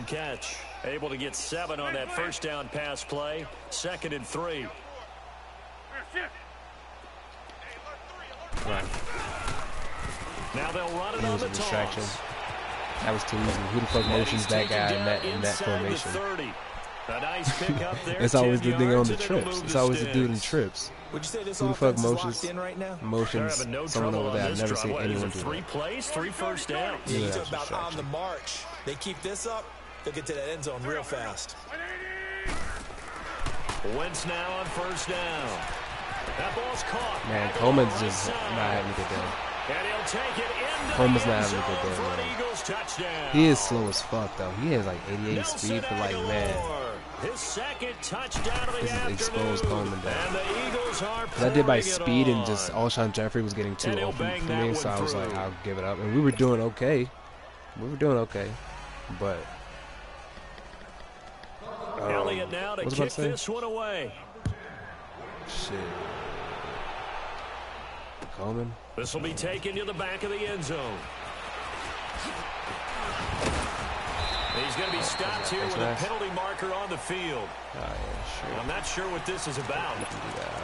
Speaker 7: Able to get 7 on that first down pass play. 2nd and 3.
Speaker 8: Right.
Speaker 7: Now they'll run it
Speaker 8: It
Speaker 7: on
Speaker 8: was
Speaker 7: the
Speaker 8: a distraction.
Speaker 7: toss.
Speaker 8: That was too easy. Who the fuck motions that guy in that formation?
Speaker 7: A nice pick up there.
Speaker 8: It's always the nigga on the
Speaker 7: and
Speaker 8: trips. It's always the dude in trips.
Speaker 9: Would you say this
Speaker 8: Who the fuck
Speaker 9: offense is
Speaker 8: motions?
Speaker 9: locked in right now?
Speaker 8: Motions.
Speaker 7: No
Speaker 8: Someone over there. I've never seen
Speaker 7: What,
Speaker 8: anyone do
Speaker 7: 3
Speaker 8: that.
Speaker 7: plays, 3 first downs.
Speaker 9: Yeah, you
Speaker 8: that's
Speaker 9: talk about
Speaker 8: distraction.
Speaker 9: on the march. They keep this up, they'll get to that end zone real fast.
Speaker 7: Wentz now on first down. That ball's caught.
Speaker 8: Man, Coleman's just not having a good day.
Speaker 7: And he'll take it into
Speaker 8: Coleman's
Speaker 7: the
Speaker 8: not
Speaker 7: end
Speaker 8: having a good
Speaker 7: zone
Speaker 8: day,
Speaker 7: for an
Speaker 8: man.
Speaker 7: Eagles touchdown.
Speaker 8: He is slow as fuck, though. He has like 88 speed for like, man.
Speaker 7: His second touchdown of the
Speaker 8: This is
Speaker 7: afternoon.
Speaker 8: exposed Coleman down.
Speaker 7: And the Eagles are
Speaker 8: Because I did by
Speaker 7: pouring it
Speaker 8: speed and
Speaker 7: on.
Speaker 8: just Alshon Jeffrey was getting too
Speaker 7: And he'll
Speaker 8: open
Speaker 7: bang
Speaker 8: for
Speaker 7: that
Speaker 8: me,
Speaker 7: one
Speaker 8: so I was like,
Speaker 7: through.
Speaker 8: I'll give it up. And we were doing okay. But
Speaker 7: Elliott now to
Speaker 8: what was I about
Speaker 7: kick
Speaker 8: to say?
Speaker 7: this one away.
Speaker 8: Shit. Coleman.
Speaker 7: This will be taken to the back of the end zone. He's going to be stopped here with a penalty marker on the field.
Speaker 8: Oh, yeah, sure.
Speaker 7: I'm not sure what this is about.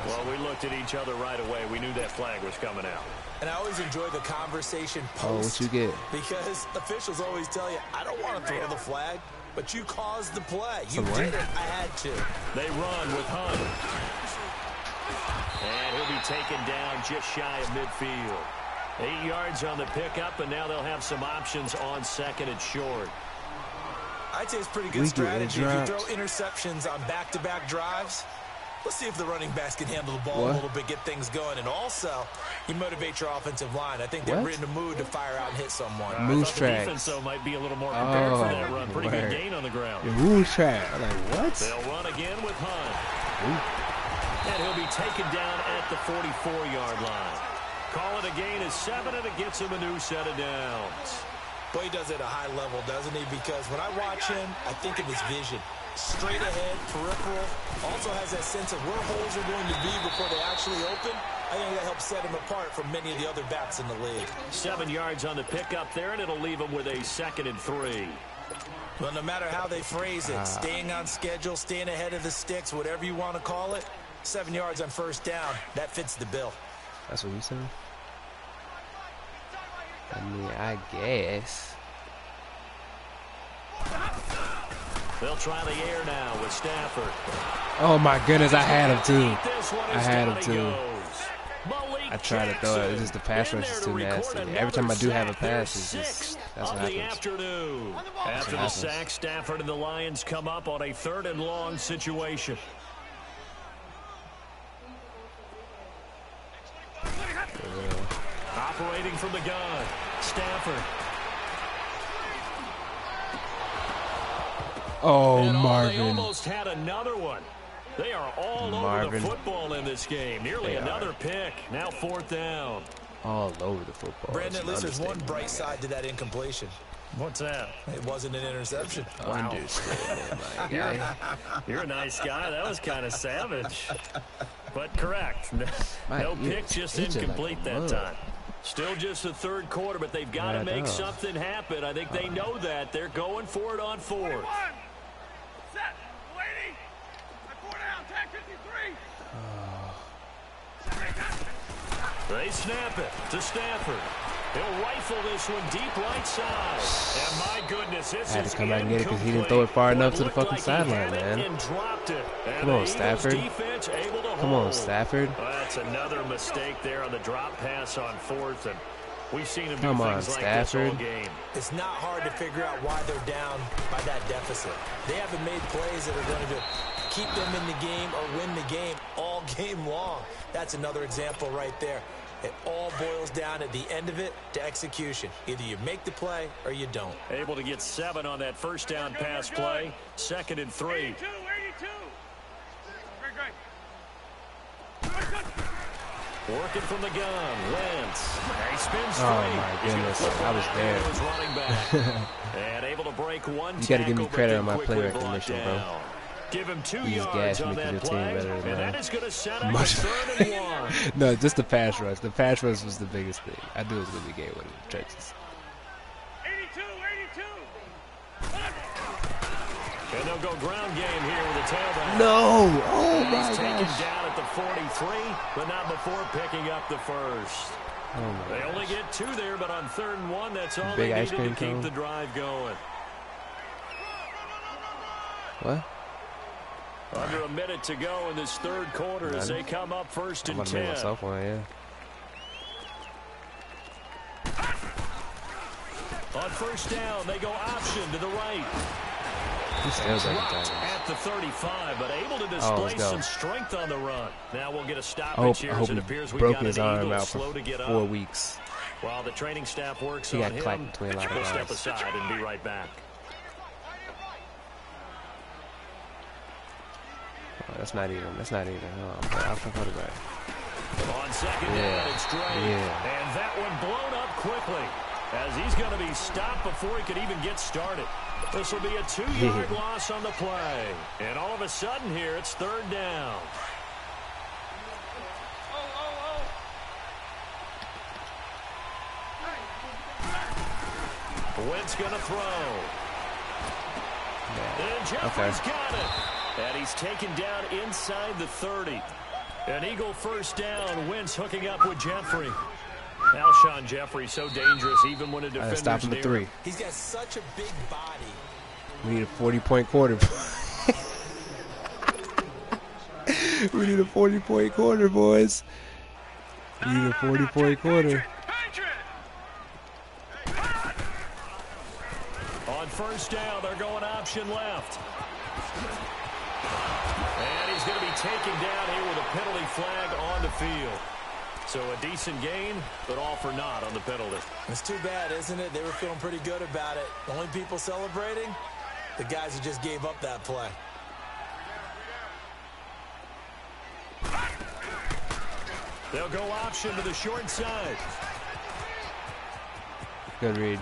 Speaker 7: Well, we looked at each other right away. We knew that flag was coming out.
Speaker 9: And I always enjoy the conversation post.
Speaker 8: Oh, what you get?
Speaker 9: Because officials always tell you, I don't want to throw the flag, but you caused the play. You
Speaker 8: Some
Speaker 9: did
Speaker 8: what?
Speaker 9: it. I had to.
Speaker 7: They run with Hunt. And he'll be taken down just shy of midfield. 8 yards on the pickup, and now they'll have some options on second and short.
Speaker 9: I'd say it's pretty good strategy. If you throw interceptions on back-to-back drives, let's see if the running backs can handle the ball a little bit, get things going. And also, you motivate your offensive line. I think they're in the mood to fire out and hit someone.
Speaker 8: Moose
Speaker 7: The
Speaker 8: tracks.
Speaker 7: defense, though, might be a little more prepared for that run. Pretty good
Speaker 8: word.
Speaker 7: gain on the ground.
Speaker 8: Yeah, moose track. I'm like, what?
Speaker 7: They'll run again with Hunt. And he'll be taken down at the 44-yard line. Call it a gain of 7, and it gets him a new set of downs.
Speaker 9: Boy, he does it at a high level, doesn't he? Because when I watch him, I think of his vision. Straight ahead, peripheral. Also has that sense of where holes are going to be before they actually open. I think that helps set him apart from many of the other backs in the league.
Speaker 7: 7 yards on the pickup there, and it'll leave him with a 2nd and 3.
Speaker 9: Well, no matter how they phrase it, staying on schedule, staying ahead of the sticks, whatever you want to call it, 7 yards on first down, that fits the bill.
Speaker 8: That's what you said? I mean, I guess.
Speaker 7: They'll try the air now with Stafford.
Speaker 8: Oh my goodness, I had him too. I had him too. I tried to throw it. It's just the pass rush is too nasty. Every time I do have a pass, it's just that's what happens.
Speaker 7: After the sack, Stafford and the Lions come up on a 3rd and long situation. Operating from the gun, Stafford.
Speaker 8: Oh,
Speaker 7: and
Speaker 8: Marvin.
Speaker 7: They almost had another one. They are all over the football in this game. Nearly another pick. Now 4th down.
Speaker 8: All over the football.
Speaker 9: Brandon, at least there's one bright side to that incompletion.
Speaker 7: What's that?
Speaker 9: It wasn't an interception.
Speaker 7: Wow.
Speaker 8: My guy.
Speaker 7: You're a nice guy. That was kind of savage. But correct. No pick, just incomplete that time. Still just the 3rd quarter, but they've got to make something happen. I think they know that. They're going for it on 4th.
Speaker 10: Set. Lady. 4 down. Tag 53.
Speaker 7: They snap it to Stafford. He'll rifle this one deep right side. And my goodness, this
Speaker 8: I had
Speaker 7: is
Speaker 8: to come back and get it because he didn't throw it far enough to the fucking sideline, man. Come on, Stafford. Come on, Stafford.
Speaker 7: That's another mistake there on the drop pass on 4th, and we've seen him do
Speaker 8: Come on,
Speaker 7: things like this all
Speaker 8: Stafford.
Speaker 7: game.
Speaker 9: It's not hard to figure out why they're down by that deficit. They haven't made plays that are going to keep them in the game or win the game all game long. That's another example right there. It all boils down at the end of it to execution. Either you make the play or you don't.
Speaker 7: Able to get 7 on that first down pass play. 2nd and 3.
Speaker 10: 82. Very good.
Speaker 7: Working from the gun, Wentz. He spins straight.
Speaker 8: Oh my goodness, I was there.
Speaker 7: He was running back. And able to break one.
Speaker 8: You got to give me
Speaker 7: tackle,
Speaker 8: credit
Speaker 7: but
Speaker 8: on my
Speaker 7: quickly
Speaker 8: play
Speaker 7: brought
Speaker 8: recognition, bro.
Speaker 7: down. Give him 2
Speaker 8: You just
Speaker 7: yards
Speaker 8: gashed me
Speaker 7: on
Speaker 8: because
Speaker 7: that
Speaker 8: your team
Speaker 7: play,
Speaker 8: better than
Speaker 7: and
Speaker 8: mine.
Speaker 7: that is going to set up a 3rd and 1.
Speaker 8: No, just the pass rush. The pass rush was the biggest thing. I knew it was going to be a game winning Texas.
Speaker 10: 82.
Speaker 7: And they'll go ground game here with a tailback.
Speaker 8: No! Oh, my
Speaker 7: He's taken
Speaker 8: gosh.
Speaker 7: down at the 43, but not before picking up the 1st. They only get 2 there, but on 3rd and 1, that's all they needed to keep the drive going.
Speaker 8: What?
Speaker 7: Under a minute to go in this 3rd quarter as they come up 1st and 10.
Speaker 8: Myself one, yeah.
Speaker 7: On 1st down, they go option to the right.
Speaker 8: Dropped
Speaker 7: at the 35, but able to display some strength on the run. Now we'll get a stoppage here as it appears we got an Eagle slow to get up.
Speaker 8: 4 weeks.
Speaker 7: While the training staff works on him, we'll step aside and be right back.
Speaker 8: Oh, that's not even. Oh, I'll put it back.
Speaker 7: On 2nd down, it's Drake. And that one blown up quickly as he's going to be stopped before he could even get started. This will be a 2-yard loss on the play. And all of a sudden here, it's 3rd down. Wentz going to throw. And Jeffrey's got it. And he's taken down inside the 30. An Eagle 1st down. Wentz hooking up with Jeffrey. Alshon Jeffrey so dangerous even when a defender's
Speaker 8: stop him at 3.
Speaker 9: He's got such a big body.
Speaker 8: We need a 40-point quarter. We need a 40-point quarter, boys. We need a 40-point quarter.
Speaker 7: On 1st down, they're going option left. And he's going to be taken down here with a penalty flag on the field. So a decent gain, but all for naught on the penalty.
Speaker 9: It's too bad, isn't it? They were feeling pretty good about it. The only people celebrating, the guys who just gave up that play.
Speaker 7: They'll go option to the short side.
Speaker 8: Good read.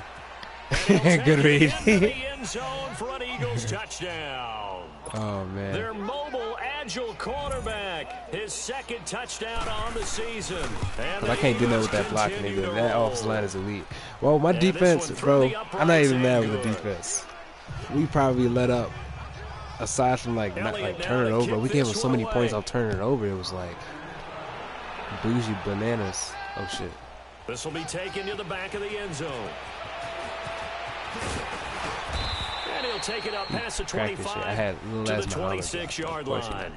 Speaker 8: Good read.
Speaker 7: The end zone for an Eagles touchdown.
Speaker 8: Oh, man.
Speaker 7: Their mobile, agile quarterback. His 2nd touchdown on the season.
Speaker 8: But I can't do nothing with that blocking either. That offensive line is elite. Well, my defense, bro, I'm not even mad with the defense. We probably let up, aside from like not like turning it over. We gave them so many points off turning it over. It was like bougie bananas. Oh shit.
Speaker 7: This will be taken to the back of the end zone. And he'll take it up past the 25 to the 26-yard line.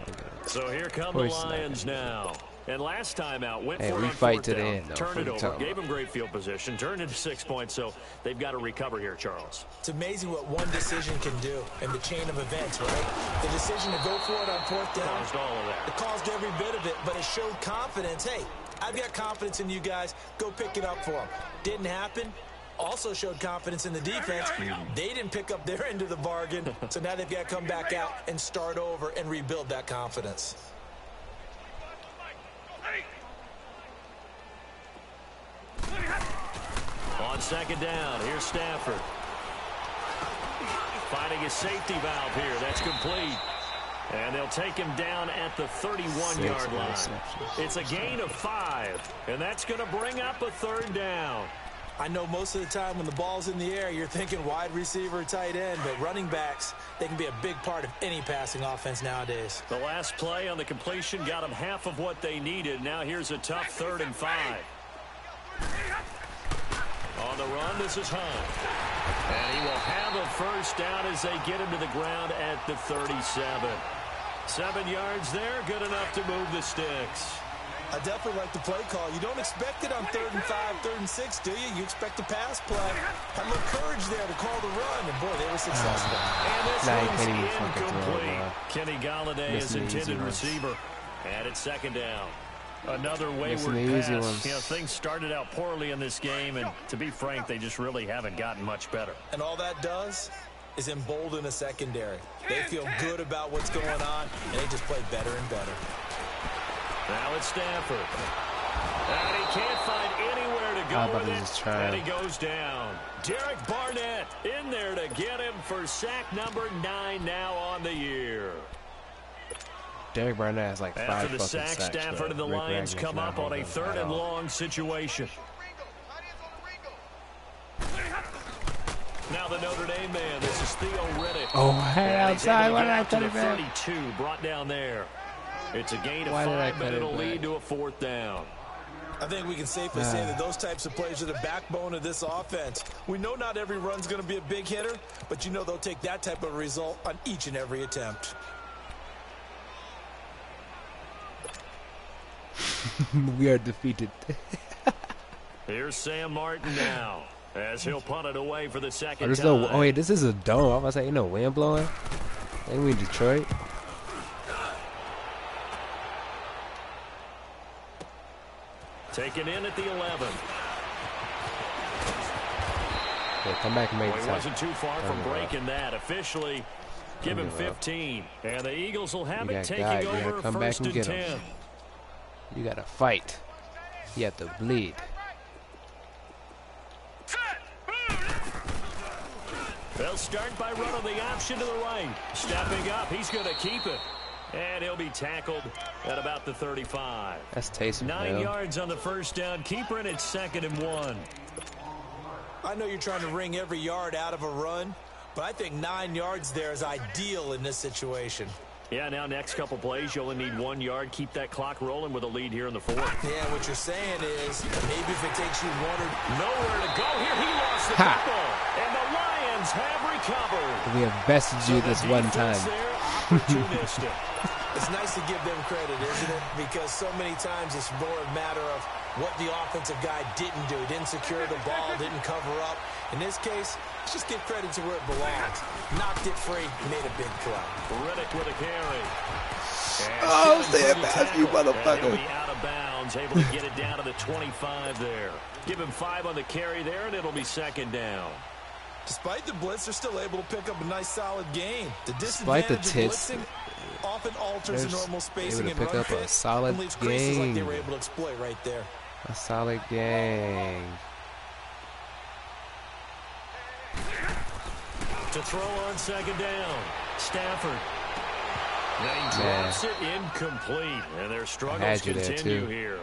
Speaker 7: So here come the Lions now. And last time out, went for it on 4th down, turned it over, gave them great field position, turned into 6 points, so they've got to recover here, Charles.
Speaker 9: It's amazing what one decision can do in the chain of events, right? The decision to go for it on 4th down.
Speaker 7: Caused all of that.
Speaker 9: It caused every bit of it, but it showed confidence. Hey, I've got confidence in you guys. Go pick it up for them. Didn't happen. Also showed confidence in the defense. They didn't pick up their end of the bargain, so now they've got to come back out and start over and rebuild that confidence.
Speaker 7: On 2nd down, here's Stafford. Finding a safety valve here. That's complete. And they'll take him down at the 31-yard line. It's a gain of 5, and that's going to bring up a 3rd down.
Speaker 9: I know most of the time when the ball's in the air, you're thinking wide receiver, tight end, but running backs, they can be a big part of any passing offense nowadays.
Speaker 7: The last play on the completion got them half of what they needed. Now here's a tough 3rd and 5. On the run, this is Hunt. And he will have a 1st down as they get him to the ground at the 37. 7 yards there, good enough to move the sticks.
Speaker 9: I definitely like the play call. You don't expect it on 3rd and 5, 3rd and 6, do you? You expect a pass play. Had a little courage there to call the run, and boy, they were successful.
Speaker 7: And this one's incomplete. Kenny Galladay is intended receiver. And it's 2nd down. Another wayward pass. You know, things started out poorly in this game, and to be frank, they just really haven't gotten much better.
Speaker 9: And all that does is embolden a secondary. They feel good about what's going on, and they just play better and better.
Speaker 7: Now it's Stafford. And he can't find anywhere to go with it. And he goes down. Derek Barnett in there to get him for sack number 9 now on the year.
Speaker 8: Derek Barnett has like 5
Speaker 7: After the sack, Stafford and the Lions come up on a 3rd and long situation. Now the Notre Dame man, this is Theo Riddick.
Speaker 8: Oh, hey, outside. Why did I cut it back?
Speaker 7: 32 brought down there. It's a gain of 5, but it'll lead to a 4th down.
Speaker 9: I think we can safely say that those types of plays are the backbone of this offense. We know not every run's going to be a big hitter, but you know they'll take that type of result on each and every attempt.
Speaker 8: We are defeated.
Speaker 7: Here's Sam Martin now, as he'll punt it away for the second time.
Speaker 8: No, oh, wait, this is a dome. I was saying, no wind blowing. Ain't we in Detroit?
Speaker 7: Taken in at the 11.
Speaker 8: Yeah, come back and make it.
Speaker 7: He wasn't too far from breaking that. Officially, give him 15. And the Eagles will have it taking over first and 10.
Speaker 8: You got to fight. You have to bleed.
Speaker 7: They'll start by running the option to the right. Stepping up, he's going to keep it. And he'll be tackled at about the 35.
Speaker 8: That's Taysom.
Speaker 7: 9 yards on the first down. Keeper, and it's 2nd and 1.
Speaker 9: I know you're trying to wring every yard out of a run, but I think 9 yards there is ideal in this situation.
Speaker 7: Yeah, now next couple plays, you only need 1 yard. Keep that clock rolling with a lead here in the 4th.
Speaker 9: Yeah, what you're saying is maybe if it takes you one or
Speaker 7: nowhere to go here, he lost the football, and the Lions have recovered.
Speaker 8: We have bested you this one time.
Speaker 9: It's nice to give them credit, isn't it? Because so many times it's more a matter of what the offensive guy didn't do. Didn't secure the ball, didn't cover up. In this case, let's just give credit to where it belongs. Knocked it free, made a big play.
Speaker 7: Riddick with a carry.
Speaker 8: Oh, stay past you, motherfucker.
Speaker 7: He'll be out of bounds, able to get it down to the 25 there. Give him 5 on the carry there, and it'll be 2nd down.
Speaker 9: Despite the blitz, they're still able to pick up a nice, solid gain. The
Speaker 8: despite the
Speaker 9: tits, often alters the normal spacing
Speaker 8: and pick up a solid game.
Speaker 9: Like they were able to exploit right there.
Speaker 8: A solid game.
Speaker 7: To throw on 2nd down, Stafford. Then he drops it incomplete, and their struggles continue here.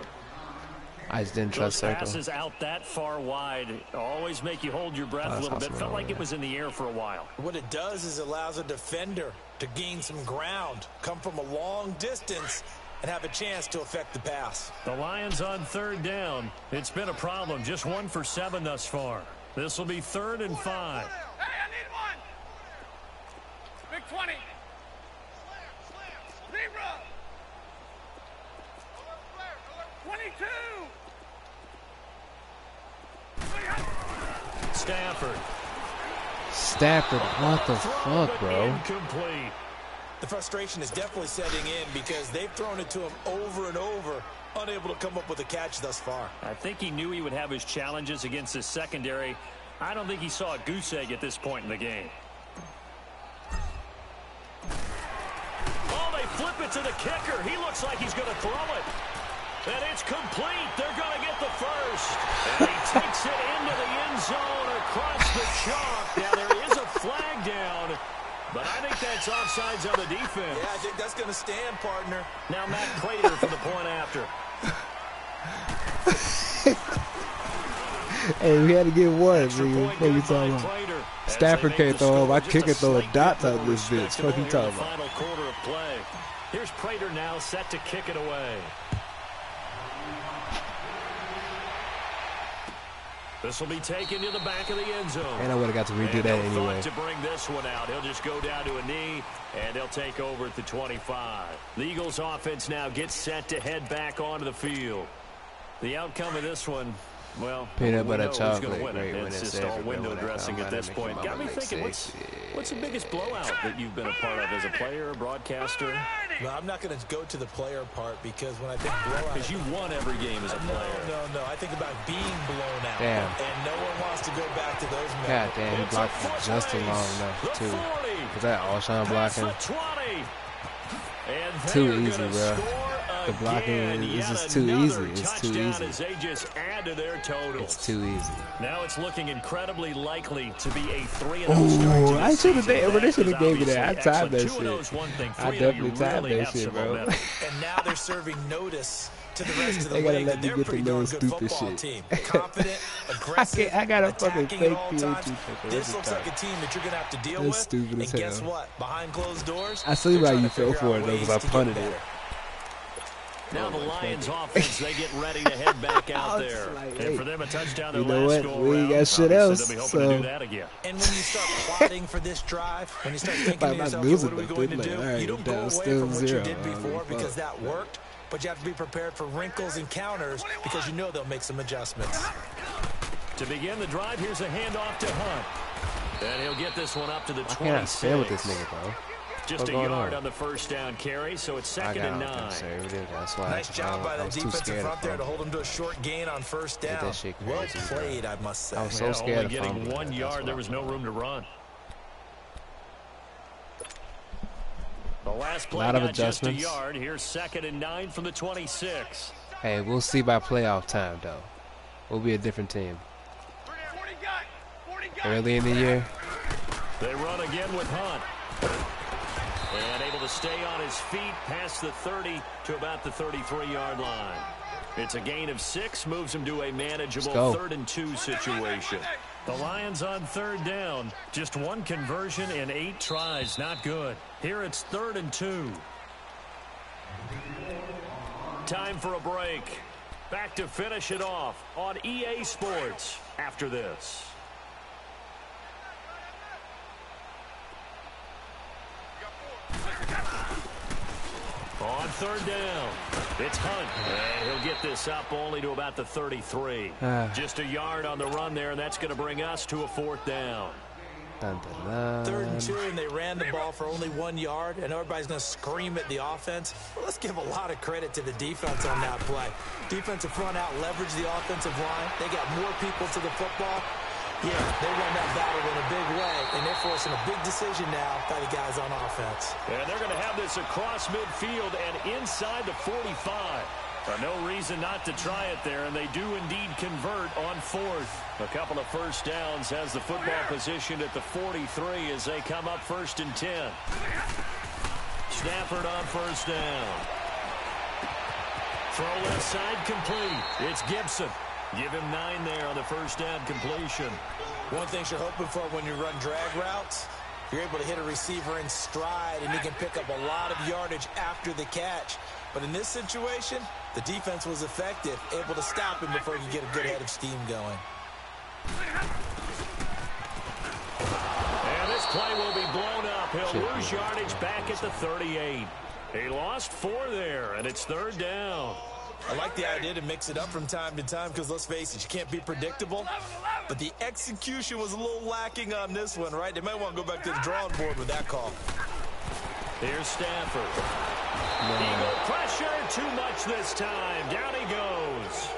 Speaker 8: I just didn't trust Circle.
Speaker 7: Passes out that far wide always make you hold your breath a little bit. Felt like it was in the air for a while.
Speaker 9: What it does is it allows a defender to gain some ground, come from a long distance, and have a chance to affect the pass.
Speaker 7: The Lions on 3rd down. It's been a problem. Just 1 for 7 thus far. This will be 3rd and 5.
Speaker 10: Hey, I need one. Big 20. Zebra. 22.
Speaker 7: Stafford,
Speaker 8: what the fuck, bro?
Speaker 7: Incomplete.
Speaker 9: The frustration is definitely setting in because they've thrown it to him over and over, unable to come up with a catch thus far.
Speaker 7: I think he knew he would have his challenges against his secondary. I don't think he saw a goose egg at this point in the game. Oh, they flip it to the kicker. He looks like he's going to throw it. And it's complete. They're going to get the first. And he takes it into the end zone across the chalk. Now, there is a flag down, but I think that's offsides on the defense.
Speaker 9: Yeah, I think that's going to stand, partner.
Speaker 7: Now, Matt Prater for the point after.
Speaker 8: Hey, we had to get one. What are you talking about? Stafford can't throw him. I kick it, throw a dot on this bitch. What are you talking about?
Speaker 7: Final quarter of play. Here's Prater now set to kick it away. This will be taken to the back of the end zone.
Speaker 8: And I would have got to redo that anyway.
Speaker 7: To bring this one out, he'll just go down to a knee, and they'll take over at the 25. The Eagles offense now gets set to head back onto the field. The outcome of this one, well,
Speaker 8: peanut butter chocolate.
Speaker 7: It's just all window dressing at this point. Got me thinking, what's the biggest blowout that you've been a part of as a player, a broadcaster?
Speaker 9: No, I'm not going to go to the player part because when I think blowout...
Speaker 7: Because you won every game as a player.
Speaker 9: No. I think about being blown out.
Speaker 8: Damn.
Speaker 9: And no one wants to go back to those moments.
Speaker 8: God damn, he blocked it just long enough, too. Is that Alshon blocking? Too easy, bro. The blocking is just too easy. It's too easy.
Speaker 7: As they just add to their totals.
Speaker 8: It's too easy.
Speaker 7: Now it's looking incredibly likely to be a 3-0
Speaker 8: start. I should have gave me that. I timed that shit. I definitely timed that shit, bro.
Speaker 9: And now they're serving notice to the rest of the league that they're pretty darn good football team. Confident, aggressive,
Speaker 8: I got a fucking fake
Speaker 9: PhD. This looks like a team that you're going to have to deal with.
Speaker 8: Stupid as hell.
Speaker 9: Guess what? Behind closed doors,
Speaker 8: I see why you fell for it, though, because I punted it.
Speaker 7: Now the Lions offense, they get ready to head back out there.
Speaker 8: Like,
Speaker 7: and for them, a touchdown their
Speaker 8: you know
Speaker 7: last
Speaker 8: what?
Speaker 7: go
Speaker 8: We
Speaker 7: around.
Speaker 8: got shit else.
Speaker 7: They'll be hoping to do that again.
Speaker 9: And when you start plotting for this drive, when you start thinking to yourself, what are we going to do? You don't go away from what you did before because that worked, but you have to be prepared for wrinkles and counters because you know they'll make some adjustments.
Speaker 7: To begin the drive, here's a handoff to Hunt. And he'll get this one up to the 26.
Speaker 8: I can't stand with this nigga, bro.
Speaker 7: Just a yard on the first down carry, so it's 2nd and 9.
Speaker 8: That's why
Speaker 9: nice job by the defensive front there to hold him to a short gain on first down. Well played, I must say.
Speaker 8: I was so scared
Speaker 7: only getting 1 yard. There was no room to run. The last play got just a yard. Here's 2nd and 9 from the 26.
Speaker 8: Hey, we'll see by playoff time, though. We'll be a different team. Early in the year.
Speaker 7: They run again with Hunt. And able to stay on his feet past the 30 to about the 33-yard line. It's a gain of 6, moves him to a manageable 3rd and 2 situation. The Lions on 3rd down. Just 1 conversion in 8 tries. Not good. Here it's 3rd and 2. Time for a break. Back to finish it off on EA Sports after this. On 3rd down, it's Hunt. And he'll get this up only to about the 33. Just a yard on the run there, and that's going to bring us to a 4th down.
Speaker 9: 3rd and 2, and they ran the ball for only 1 yard, and everybody's going to scream at the offense. Well, let's give a lot of credit to the defense on that play. Defensive front out leveraged the offensive line. They got more people to the football. Yeah, they won that battle in a big way, and they're forcing a big decision now by the guys on offense.
Speaker 7: And they're going to have this across midfield and inside the 45. No reason not to try it there, and they do indeed convert on 4th. A couple of first downs has the football positioned at the 43 as they come up 1st and 10. Stafford on 1st down. Throw left side complete. It's Gibson. Give him 9 there on the first down completion.
Speaker 9: One thing you're hoping for when you run drag routes, you're able to hit a receiver in stride, and he can pick up a lot of yardage after the catch. But in this situation, the defense was effective, able to stop him before he could get a good head of steam going.
Speaker 7: And this play will be blown up. He'll lose yardage back at the 38. He lost 4 there, and it's 3rd down.
Speaker 9: I like the idea to mix it up from time to time because, let's face it, you can't be predictable. But the execution was a little lacking on this one, right? They might want to go back to the drawing board with that call.
Speaker 7: Here's Stafford. Eagle pressure, too much this time. Down he goes.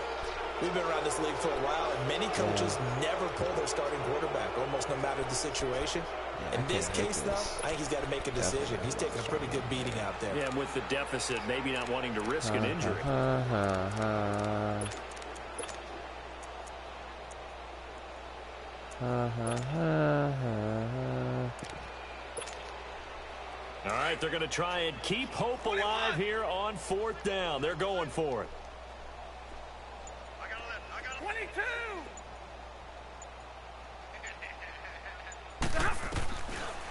Speaker 9: We've been around this league for a while, and many coaches never pull their starting quarterback, almost no matter the situation. In this case, though, I think he's got to make a decision. He's taking a pretty good beating out there.
Speaker 7: Yeah, and with the deficit, maybe not wanting to risk an injury. All right, they're going to try and keep hope alive here on 4th down. They're going for it.
Speaker 10: 22!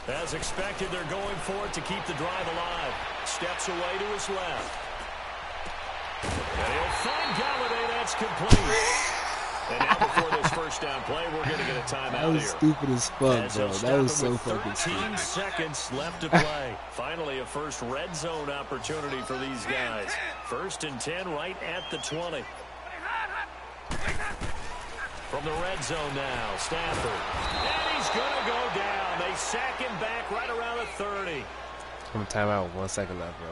Speaker 7: As expected, they're going for it to keep the drive alive. Steps away to his left. And he'll find Galladay. That's complete. And now before this first down play, we're going to get a timeout here.
Speaker 8: That was stupid as fuck, bro. That was so fucking stupid.
Speaker 7: 13 seconds left to play. Finally, a first red zone opportunity for these guys. 1st and 10 right at the 20. From the red zone now, Stafford. And he's going to go down. They sack him back right around the 30.
Speaker 8: From a timeout with 1 second left, bro.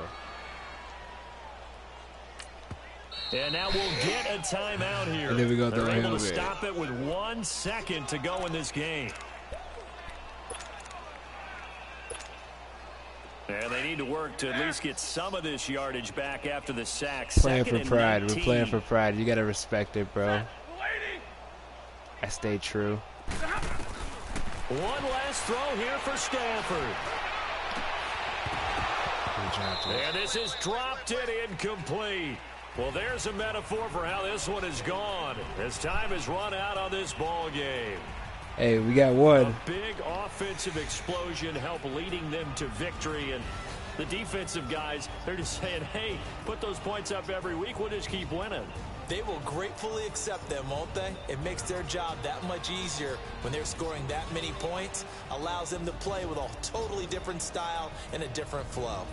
Speaker 7: And now we'll get a timeout here.
Speaker 8: And then we go
Speaker 7: They're able to stop it with 1 second to go in this game. And they need to work to at least get some of this yardage back after the sack.
Speaker 8: Playing for pride. We're playing for pride. You got to respect it, bro. I stayed true.
Speaker 7: One last throw here for Stafford. And this is dropped it incomplete. Well, there's a metaphor for how this one is gone as time has run out on this ball game.
Speaker 8: Hey, we got one.
Speaker 7: A big offensive explosion helped leading them to victory, and The defensive guys, they're just saying, hey, put those points up every week. We'll just keep winning.
Speaker 9: They will gratefully accept them, won't they? It makes their job that much easier when they're scoring that many points. Allows them to play with a totally different style and a different flow.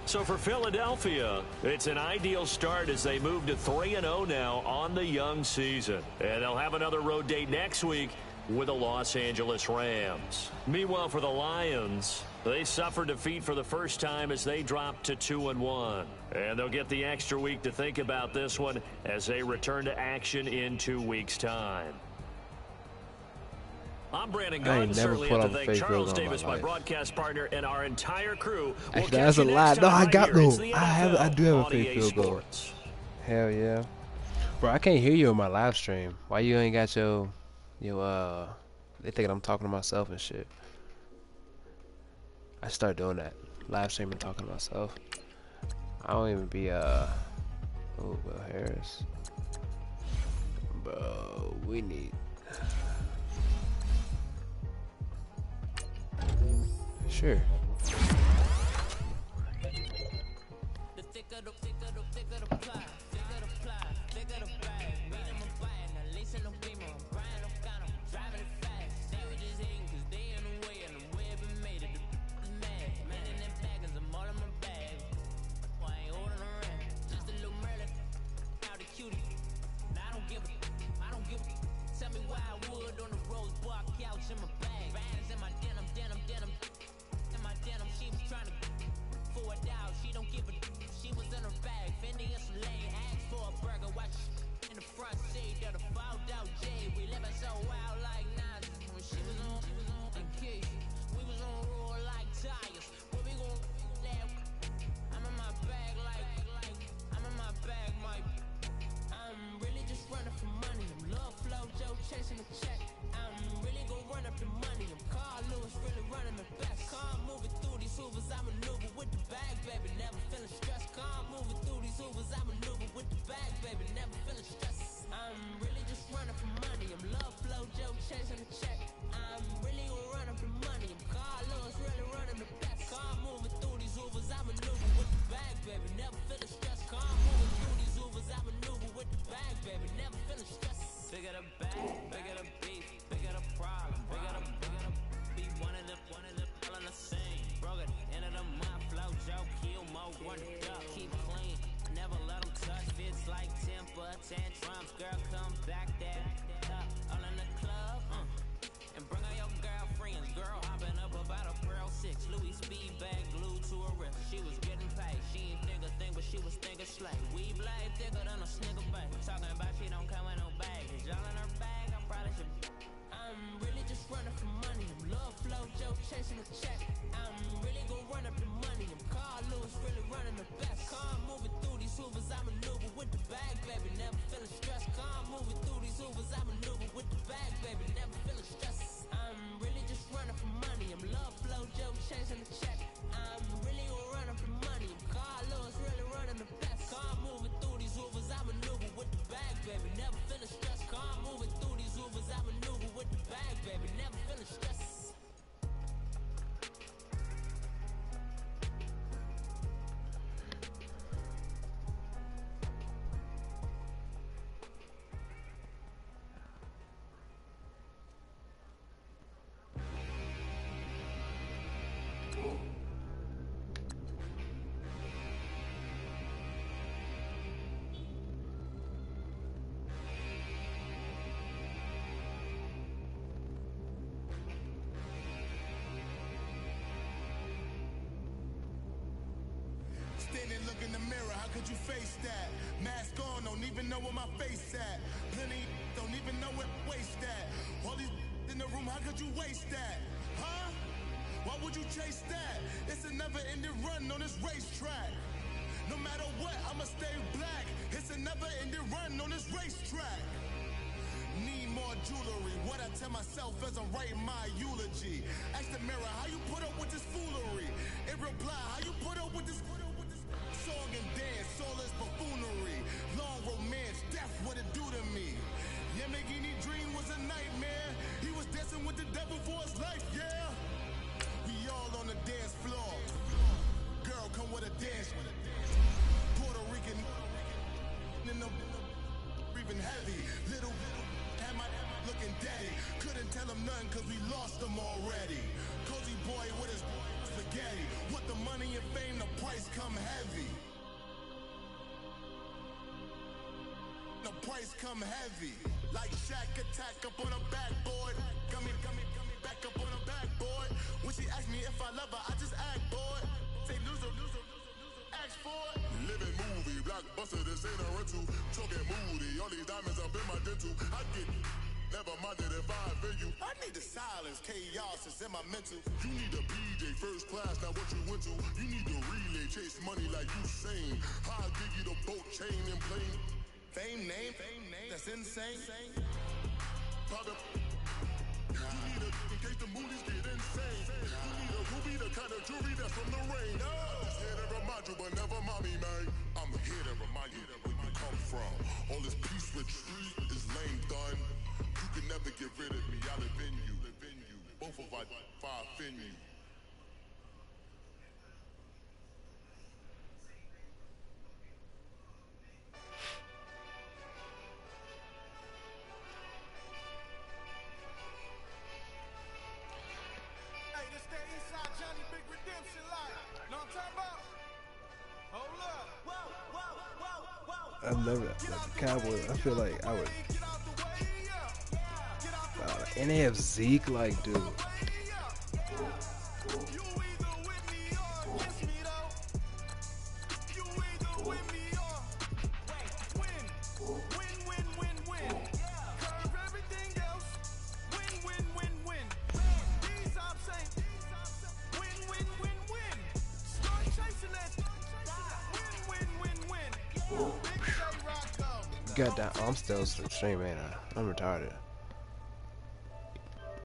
Speaker 7: So for Philadelphia, it's an ideal start as they move to 3-0 now on the young season. And they'll have another road date next week with the Los Angeles Rams. Meanwhile, for the Lions, they suffered defeat for the first time as they dropped to 2-1. And they'll get the extra week to think about this one as they return to action in 2 weeks' time. I'm Brandon Gunn. Certainly have to thank Charles Davis, my broadcast partner, and our entire crew.
Speaker 8: Actually, that's a lot. No, I got though. I do have a fake field goal. Hell yeah, bro! I can't hear you on my live stream. Why you ain't got your They thinking I'm talking to myself and shit. I start doing that. Live streaming, talking to myself. I don't even be oh, Will Harris, bro. We need. Sure.
Speaker 11: Tantrums, girl, come back there. All in the club, and bring all your girlfriends. Girl, hopping up about a Pearl 6. Louis speed bag glued to her wrist. She was getting paid. She ain't think a thing, but she was thinking slay. We blade thicker than a snigger bag. Talking about she don't come with no baggage. All in her bag, I probably should. I'm really just running for money. I'm love flow, Joe chasing a check. I'm really gonna run up the money. I'm Carl Lewis, really running the best. Car moving through these hoovers, I maneuver with the bag, baby. Never feeling stressed. Car moving through these hoovers, I maneuver with the bag, baby. Never feeling stressed. I'm really just running for money. I'm love flow, Joe chasing the check. I'm really gonna run up the money. I'm Carl Lewis, really running the best. Car moving through these hoovers, I maneuver with the bag, baby. Never feeling stressed. Car moving through these hoovers, I maneuver with the bag, baby. Never feeling stressed.
Speaker 5: Standing, look in the mirror, how could you face that? Mask on, don't even know where my face at. Plenty, don't even know where waste at. All these in the room, how could you waste that? Huh? Why would you chase that? It's a never-ending run on this racetrack. No matter what, I'ma stay black. It's a never-ending run on this racetrack. Need more jewelry. What I tell myself as I'm writing my eulogy. Ask the mirror, how you put up with this foolery? It reply, how you put up with this song and dance, soulless buffoonery. Long romance, death, what it do to me? Yamagini dream was a nightmare. He was dancing with the devil for his life, yeah. We all on the dance floor. breathing heavy. Little had my looking daddy. Couldn't tell him nothing cause we lost him already. Cozy boy with his spaghetti. With the money and fame, the price come heavy. The price come heavy. Like Shaq attack up on a backboard. Got me back up on a backboard. When she asked me if I love her, I just act bored. Say loser, ask for it. Living movie, blockbuster, this ain't a rental. Choking moody, all these diamonds up in my dental. I get never minded if I offend you. I need the silence, chaos is in my mental. You need a BJ first class, not what you went to. You need to relay, chase money like you sane. I'll give you the boat chain and plane. Fame name, that's insane. Private. You need a, in case the movies get insane. You need a ruby, the kind of jewelry that's from the rain. Just here to remind you, but never mommy, man. I'm here to remind you where you come from. All this peace retreat is lame done. You can never get rid of me, I live in you. Both of us fire fin you.
Speaker 8: I've never like the Cowboys. I feel like I would. And they have Zeke, like, dude. Goddamn, I'm still streaming. I'm retarded.